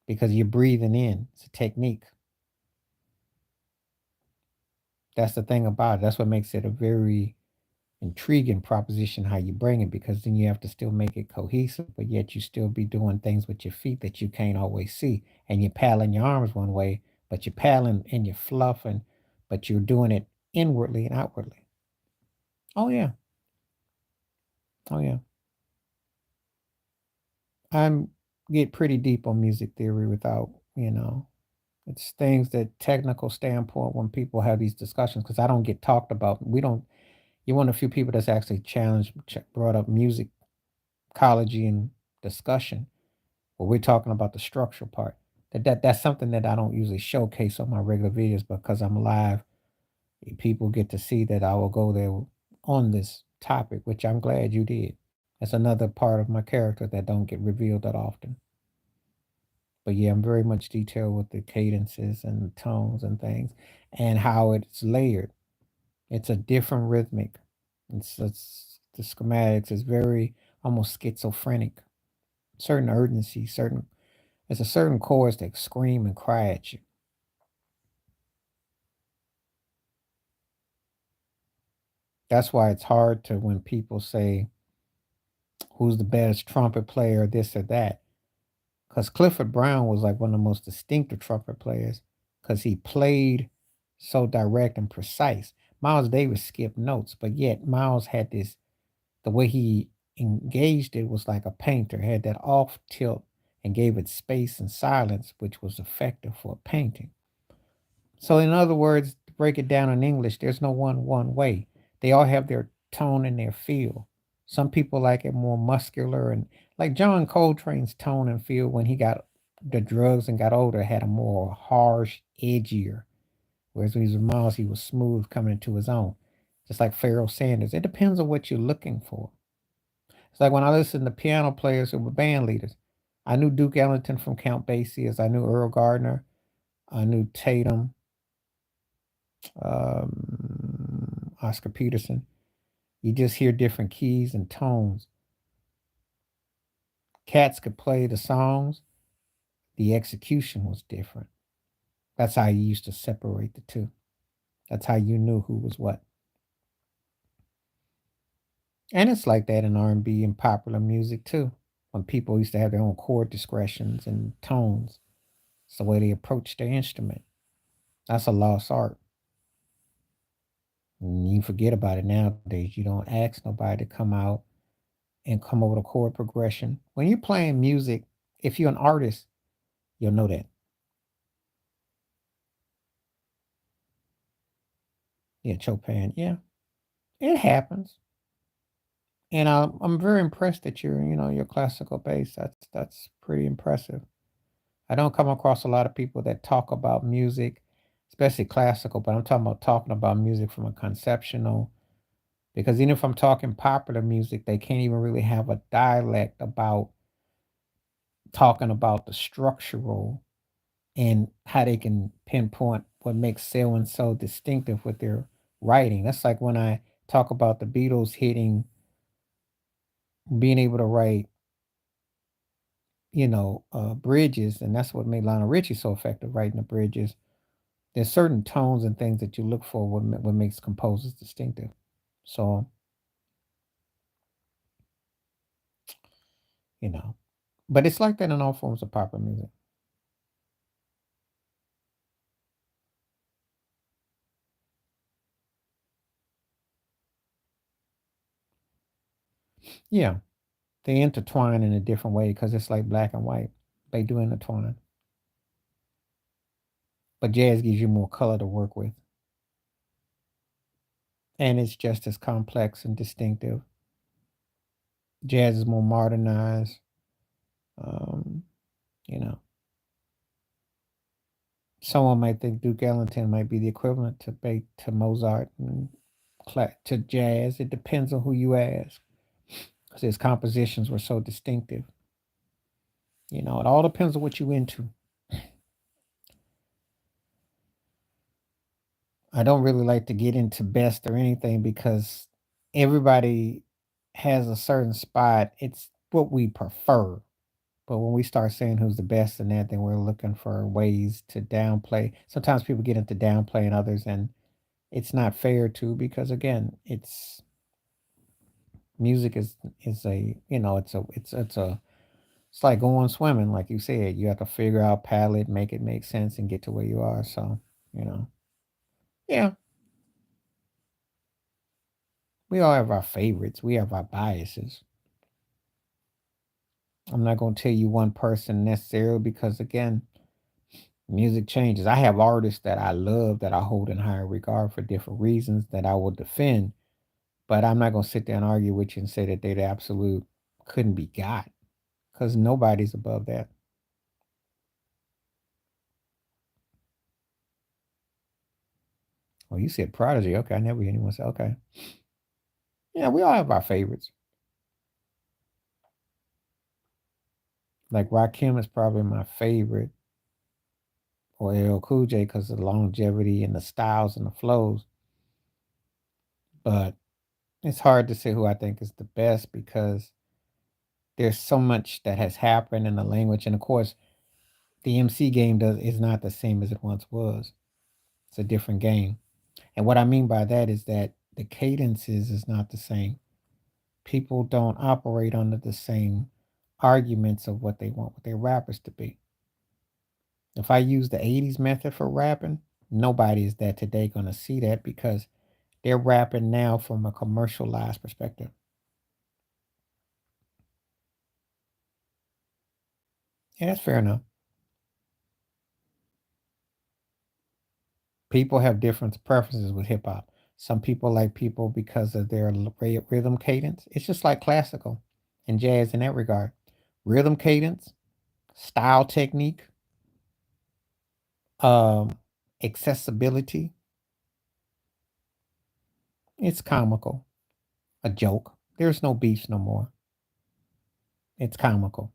because you're breathing in. It's a technique. That's the thing about it. That's what makes it a very intriguing proposition how you bring it, because then you have to still make it cohesive, but yet you still be doing things with your feet that you can't always see. And you're paddling your arms one way, but you're paddling and you're fluffing, but you're doing it inwardly and outwardly. Oh yeah. Oh yeah. I'm get pretty deep on music theory without, it's things that technical standpoint when people have these discussions, because I don't get talked about. We don't, you're one of the few people that's actually brought up music, ecology, and discussion. But we're talking about the structural part. That's something that I don't usually showcase on my regular videos, because I'm live. People get to see that I will go there on this topic, which I'm glad you did. That's another part of my character that don't get revealed that often. But yeah, I'm very much detailed with the cadences and the tones and things and how it's layered. It's a different rhythmic. It's the schematics is very almost schizophrenic. Certain urgency, certain it's a certain chords that scream and cry at you. That's why it's hard to, when people say who's the best trumpet player, this or that. Because Clifford Brown was like one of the most distinctive trumpet players because he played so direct and precise. Miles Davis skipped notes, but yet Miles had this, the way he engaged it was like a painter, had that off tilt and gave it space and silence, which was effective for a painting. So, in other words, to break it down in English, there's no one way. They all have their tone and their feel. Some people like it more muscular, and like John Coltrane's tone and feel when he got the drugs and got older had a more harsh, edgier. Whereas when he was with Miles, he was smooth coming into his own. Just like Pharoah Sanders. It depends on what you're looking for. It's like when I listen to piano players who were band leaders. I knew Duke Ellington from Count Basie, as I knew Earl Gardner. I knew Tatum, Oscar Peterson. You just hear different keys and tones. Cats could play the songs, the execution was different. That's how you used to separate the two. That's how you knew who was what. And it's like that in R&B and popular music too. When people used to have their own chord discretions and tones, it's the way they approach their instrument. That's a lost art. And you forget about it nowadays. You don't ask nobody to come out and come over the chord progression. When you're playing music, if you're an artist, you'll know that. Yeah, Chopin. Yeah, it happens. And I'm very impressed that you're classical based. That's pretty impressive. I don't come across a lot of people that talk about music, especially classical, but I'm talking about talking about music from a conceptual. Because even if I'm talking popular music, they can't even really have a dialect about talking about the structural and how they can pinpoint what makes so and so distinctive with their writing. That's like when I talk about the Beatles being able to write, bridges, and that's what made Lionel Richie so effective writing the bridges. There's certain tones and things that you look for what makes composers distinctive. So, you know, but it's like that in all forms of popular music. Yeah, they intertwine in a different way because it's like black and white. They do intertwine, but jazz gives you more color to work with, and it's just as complex and distinctive. Jazz is more modernized. Um, you know, someone might think Duke Ellington might be the equivalent to Mozart and to jazz. It depends on who you ask, because his compositions were so distinctive. It all depends on what you into. I don't really like to get into best or anything because everybody has a certain spot. It's what we prefer. But when we start saying who's the best in that, then we're looking for ways to downplay. Sometimes people get into downplaying others, and it's not fair to, because again, it's music is a it's like going swimming, like you said. You have to figure out paddle it, make it make sense, and get to where you are. So you know, yeah, we all have our favorites. We have our biases. I'm not going to tell you one person necessarily because, again, music changes. I have artists that I love that I hold in higher regard for different reasons that I will defend, but I'm not going to sit there and argue with you and say that they're the absolute couldn't be got, because nobody's above that. Well, you said Prodigy. Okay, I never hear anyone say, okay. Yeah, we all have our favorites. Like Rakim is probably my favorite, or LL Cool J, because of the longevity and the styles and the flows. But it's hard to say who I think is the best because there's so much that has happened in the language, and of course, the MC game is not the same as it once was. It's a different game, and what I mean by that is that the cadences is not the same. People don't operate under the same arguments of what they want their rappers to be. If I use the '80s method for rapping, nobody is that today going to see that because they're rapping now from a commercialized perspective. Yeah, that's fair enough. People have different preferences with hip hop. Some people like people because of their rhythm cadence. It's just like classical and jazz in that regard. Rhythm cadence, style technique, um, accessibility. It's comical, a joke. There's no beefs no more. It's comical.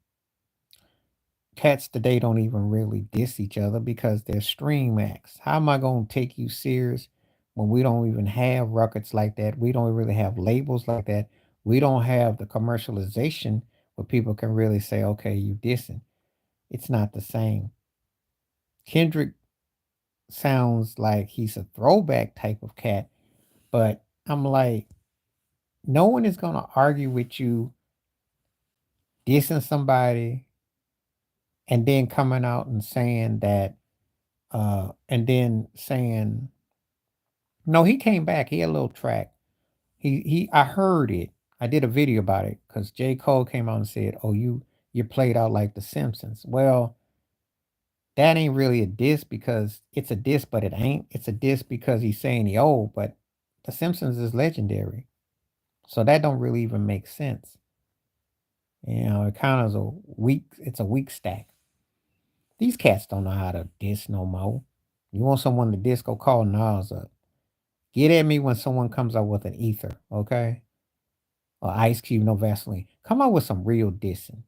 Cats today don't even really diss each other because they're stream acts. How am I going to take you serious when we don't even have records like that? We don't really have labels like that. We don't have the commercialization where people can really say, okay, you dissing. It's not the same. Kendrick sounds like he's a throwback type of cat, but I'm like, no one is going to argue with you dissing somebody and then coming out and saying that, and then saying, no, he came back. He had a little track. I heard it. I did a video about it because J. Cole came out and said, "Oh, you played out like the Simpsons." Well, that ain't really a diss because it's a diss, but it ain't. It's a diss because he's saying he old, but the Simpsons is legendary. So that don't really even make sense. It kind of is it's a weak stack. These cats don't know how to diss no more. You want someone to diss, go call Nas up. Get at me when someone comes out with an ether, okay? Or Ice Cube, no Vaseline. Come out with some real dissing.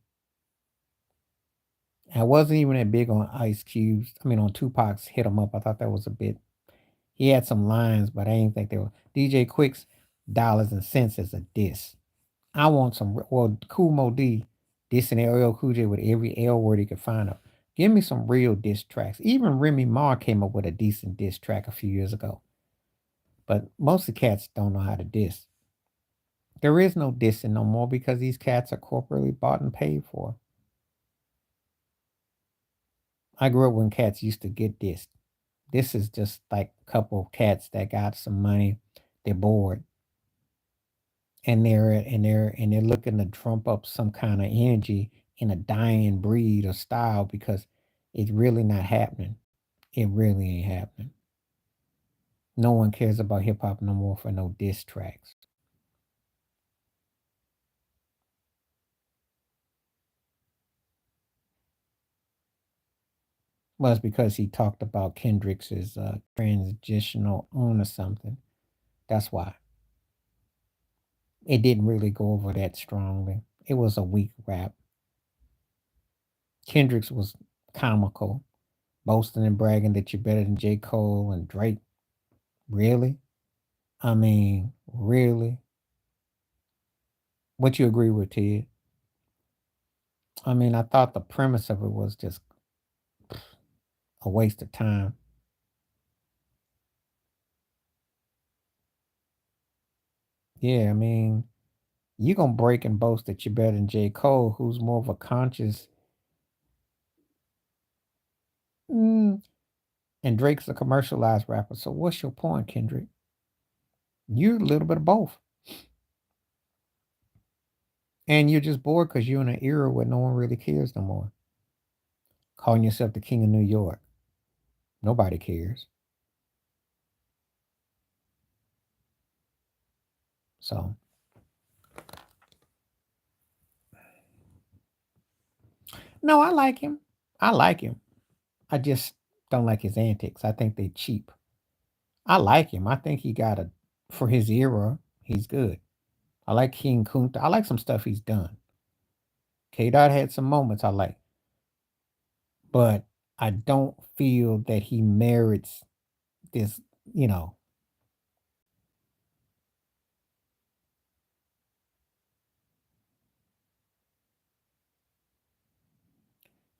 I wasn't even that big on Ice Cube's. I mean, on Tupac's "Hit 'Em Up." I thought that was a bit. He had some lines, but I didn't think they were. DJ Quick's "Dollars and Cents" as a diss. I want some. Well, Cool Mo D dissing LL Cool J with every L word he could find. Up. Give me some real diss tracks. Even Remy Ma came up with a decent diss track a few years ago. But most of the cats don't know how to diss. There is no dissing no more because these cats are corporately bought and paid for. I grew up when cats used to get dissed. This is just like a couple of cats that got some money. They're bored. and they're looking to trump up some kind of energy in a dying breed or style because it's really not happening. It really ain't happening. No one cares about hip hop no more for no diss tracks. Well, it's because he talked about Kendrick's transitional on or something. That's why. It didn't really go over that strongly. It was a weak rap. Kendrick's was comical, boasting and bragging that you're better than J. Cole and Drake. Really? I mean, really? What you agree with, Ted? I mean, I thought the premise of it was just a waste of time. Yeah, I mean, you gonna break and boast that you're better than J. Cole, who's more of a conscious, mm, and Drake's a commercialized rapper. So what's your point, Kendrick? You're a little bit of both. And you're just bored because you're in an era where no one really cares no more. Calling yourself the king of New York. Nobody cares. So, no, I like him. I like him. I just don't like his antics. I think they're cheap. I like him. I think he got a, for his era, he's good. I like King Kunta. I like some stuff he's done. K Dot had some moments I like, but I don't feel that he merits this, you know.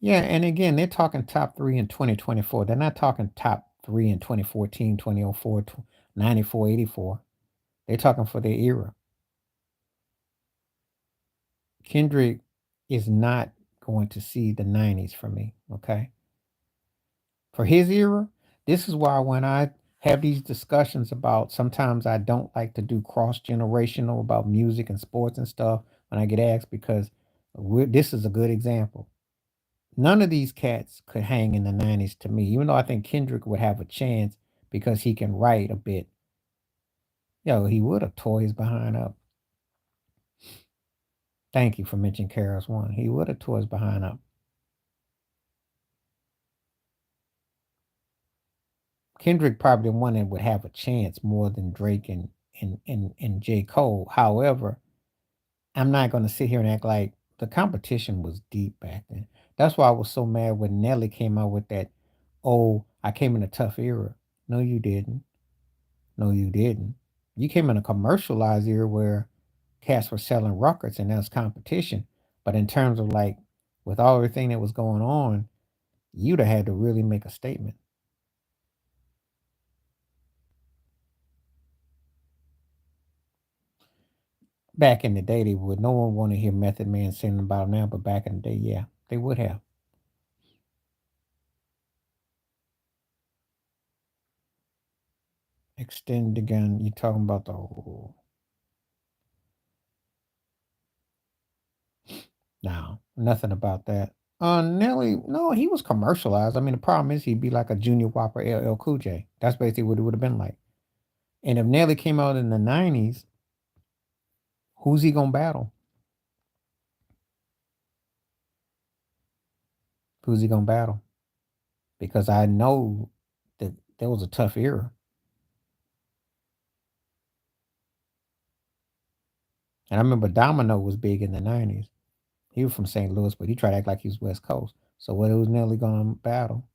Yeah, and again, they're talking top three in 2024. They're not talking top three in 2014, 2004, 94, 84. They're talking for their era. Kendrick is not going to see the 90s for me, okay? For his era, this is why when I have these discussions about sometimes I don't like to do cross generational about music and sports and stuff when I get asked because this is a good example. None of these cats could hang in the 90s to me, even though I think Kendrick would have a chance because he can write a bit. Yo, he would have tore his behind up. Thank you for mentioning Karis One. He would have tore his behind up. Kendrick probably the one that would have a chance more than Drake and J. Cole. However, I'm not gonna sit here and act like the competition was deep back then. That's why I was so mad when Nelly came out with that, oh, I came in a tough era. No, you didn't. No, you didn't. You came in a commercialized era where cats were selling records and there was competition. But in terms of like with all everything that was going on, you'd have had to really make a statement. Back in the day, they would. No one want to hear Method Man singing about him now, but back in the day, yeah, they would have. Extend the gun. You talking about the no, nothing about that. Nelly, no, he was commercialized. I mean, the problem is he'd be like a Junior Whopper LL Cool J. That's basically what it would have been like. And if Nelly came out in the 90s, who's he gonna battle? Who's he gonna battle? Because I know that there was a tough era. And I remember Domino was big in the 90s. He was from St. Louis, but he tried to act like he was West Coast. So what was Nelly gonna battle?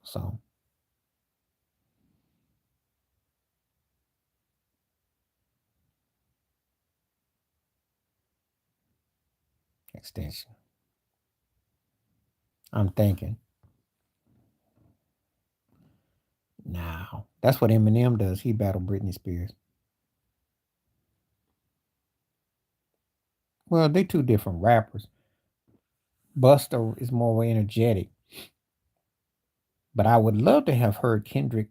So extension. I'm thinking. Now that's what Eminem does. He battled Britney Spears. Well, they two different rappers. Buster is more energetic, but I would love to have heard Kendrick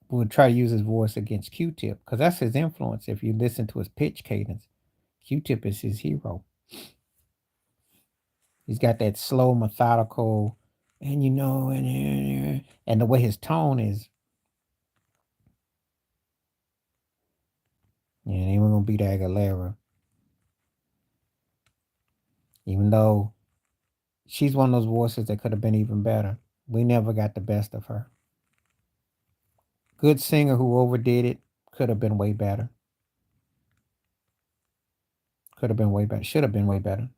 would try to use his voice against Q-Tip because that's his influence. If you listen to his pitch cadence, Q-Tip is his hero. He's got that slow, methodical, and and the way his tone is. Yeah, it ain't gonna beat Aguilera, even though she's one of those voices that could have been even better. We never got the best of her. Good singer who overdid it, could have been way better. Could have been way better. Should have been way better.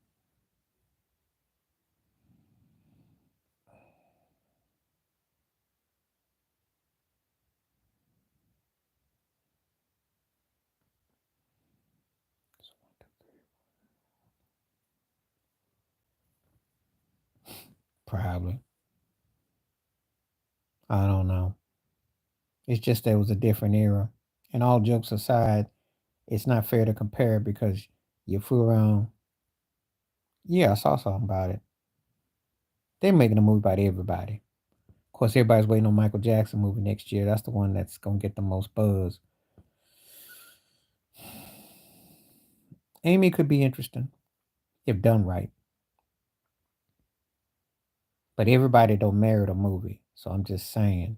Probably. I don't know. It's just that it was a different era. And all jokes aside, it's not fair to compare because you flew around. Yeah, I saw something about it. They're making a movie about everybody. Of course, everybody's waiting on Michael Jackson movie next year. That's the one that's gonna get the most buzz. Amy could be interesting if done right, but everybody don't merit a movie. So I'm just saying,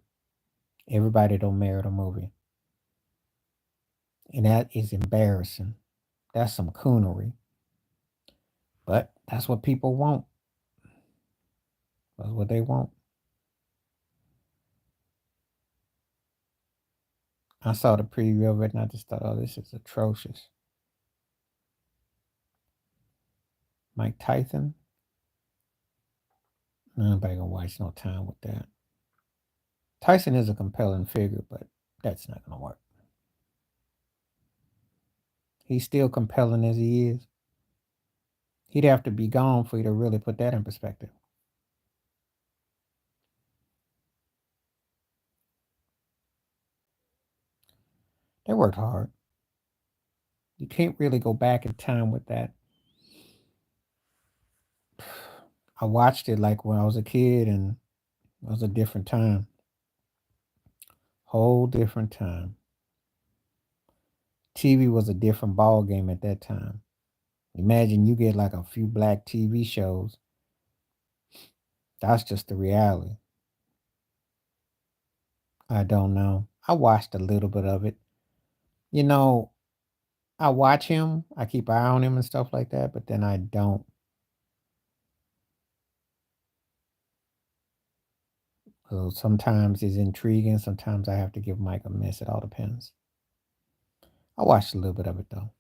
everybody don't merit a movie, and that is embarrassing. That's some coonery, but that's what people want. That's what they want. I saw the preview of it and I just thought, oh, this is atrocious. Mike Tyson? Nobody gonna waste no time with that. Tyson is a compelling figure, but that's not gonna work. He's still compelling as he is. He'd have to be gone for you to really put that in perspective. They worked hard. You can't really go back in time with that. I watched it like when I was a kid and it was a different time. Whole different time. TV was a different ball game at that time. Imagine you get like a few black TV shows. That's just the reality. I don't know. I watched a little bit of it. You know, I watch him. I keep an eye on him and stuff like that, but then I don't. So sometimes it's intriguing. Sometimes I have to give Mike a miss. It all depends. I watched a little bit of it though.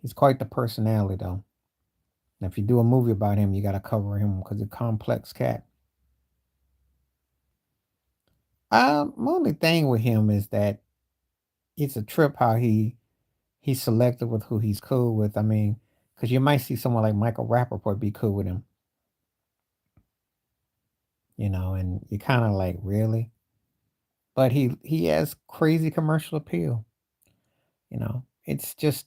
He's quite the personality though. And if you do a movie about him, you got to cover him because he's a complex cat. My only thing with him is that it's a trip how he's selective with who he's cool with. I mean, because you might see someone like Michael Rappaport be cool with him, and you kind of like really, but he has crazy commercial appeal. It's just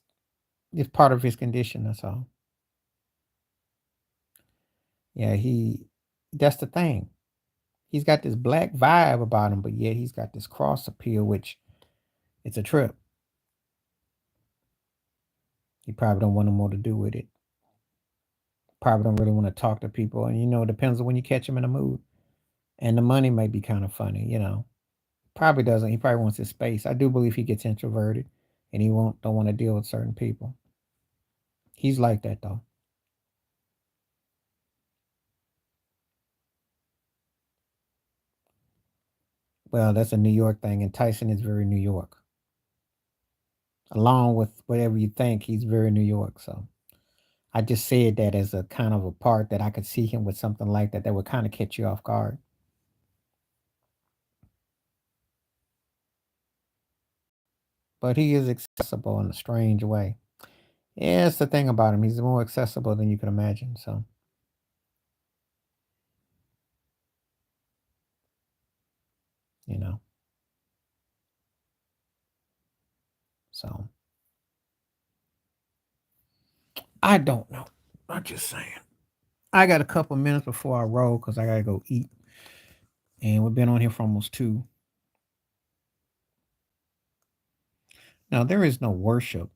it's part of his condition. That's all. Yeah, that's the thing. He's got this black vibe about him, but yet he's got this cross appeal, which it's a trip. He probably don't want no more to do with it. Probably don't really want to talk to people, and it depends on when you catch him in a mood. And the money may be kind of funny. Probably doesn't. He probably wants his space. I do believe he gets introverted, and he won't don't want to deal with certain people. He's like that though. Well, that's a New York thing, and Tyson is very New York. Along with whatever you think, he's very New York. So I just said that as a kind of a part that I could see him with something like that would kind of catch you off guard. But he is accessible in a strange way. Yeah, that's the thing about him. He's more accessible than you can imagine. You know, so I don't know. I'm just saying. I got a couple minutes before I roll because I gotta go eat, and we've been on here for almost 2. Now there is no worship.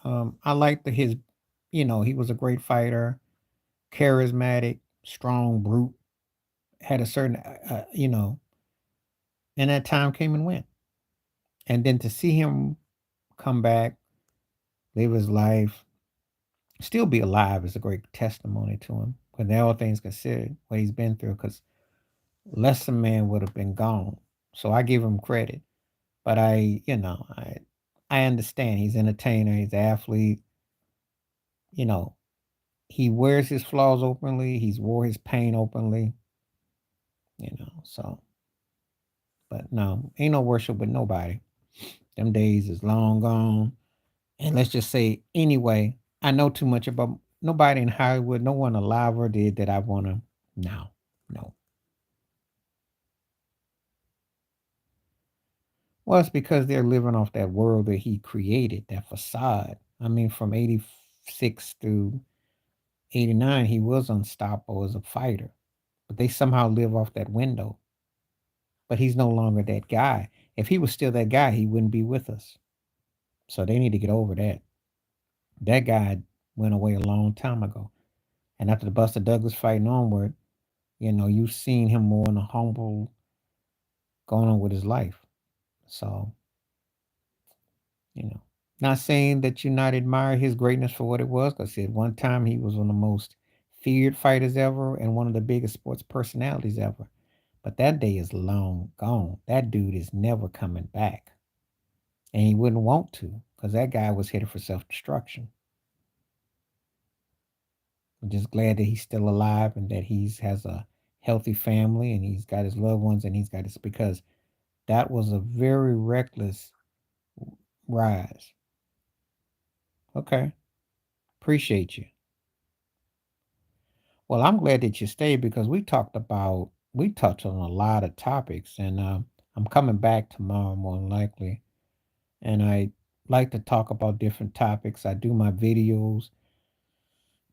I like his, he was a great fighter, charismatic, strong brute, had a certain, and that time came and went. And then to see him come back, live his life, still be alive is a great testimony to him. When all things considered, what he's been through, because less a man would have been gone. So I give him credit. But I understand he's an entertainer, he's an athlete, you know, he wears his flaws openly, he's wore his pain openly, so but no, ain't no worship with nobody. Them days is long gone. And let's just say anyway, I know too much about nobody in Hollywood, no one alive or dead that I wanna now. No. Well, it's because they're living off that world that he created, that facade. I mean, from 86 through 89, he was unstoppable as a fighter. But they somehow live off that window. But he's no longer that guy. If he was still that guy, he wouldn't be with us. So they need to get over that. That guy went away a long time ago. And after the Buster Douglas fight and onward, you've seen him more in a humble going on with his life. So, you know, not saying that you not admire his greatness for what it was, because at one time he was one of the most feared fighters ever and one of the biggest sports personalities ever. But that day is long gone. That dude is never coming back. And he wouldn't want to, because that guy was headed for self-destruction. I'm just glad that he's still alive and that he has a healthy family and he's got his loved ones and he's got his, because that was a very reckless rise. Okay. Appreciate you. Well, I'm glad that you stayed because we touched on a lot of topics, and I'm coming back tomorrow more than likely. And I like to talk about different topics. I do my videos.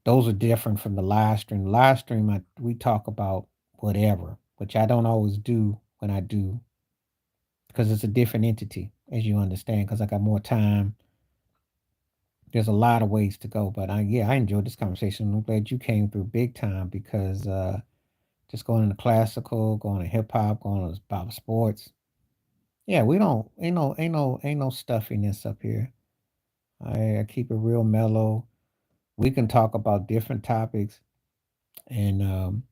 Those are different from the live stream. Live stream, we talk about whatever, which I don't always do when I do, because it's a different entity, as you understand, because I got more time. There's a lot of ways to go, but I enjoyed this conversation. I'm glad you came through big time because just going into classical, going to hip hop, going to about sports. Yeah, we don't ain't no stuffiness up here. I keep it real mellow. We can talk about different topics, and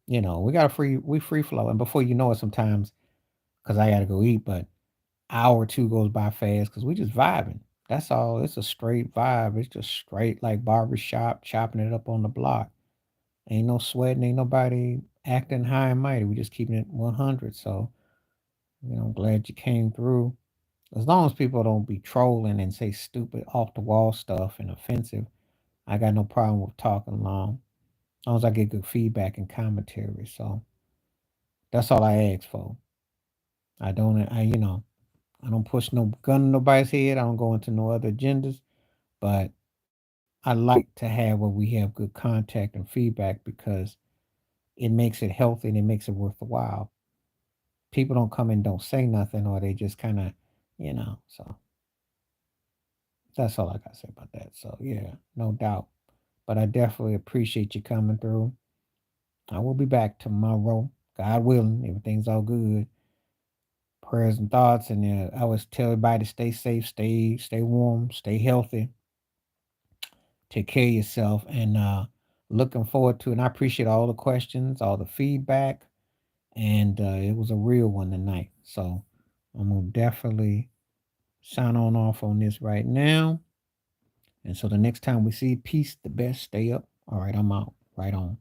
we free flow. And before you know it, sometimes because I got to go eat, but hour or two goes by fast because we just vibing. That's all. It's a straight vibe. It's just straight like barbershop, chopping it up on the block. Ain't no sweating. Ain't nobody acting high and mighty. We just keeping it 100. So, I'm glad you came through. As long as people don't be trolling and say stupid off the wall stuff and offensive, I got no problem with talking long. As long as I get good feedback and commentary. So that's all I ask for. I don't push no gun in nobody's head. I don't go into no other agendas. But I like to have where we have good contact and feedback because it makes it healthy and it makes it worth the while. People don't come and don't say nothing or they just kind of, so that's all I got to say about that. So, yeah, no doubt. But I definitely appreciate you coming through. I will be back tomorrow, God willing. Everything's all good. Prayers and thoughts. And I always tell everybody to stay safe, stay warm, stay healthy. Take care of yourself and looking forward to it. And I appreciate all the questions, all the feedback, and it was a real one tonight. So I'm gonna definitely sign on off on this right now. And so the next time we see peace, the best, stay up. All right, I'm out. Right on.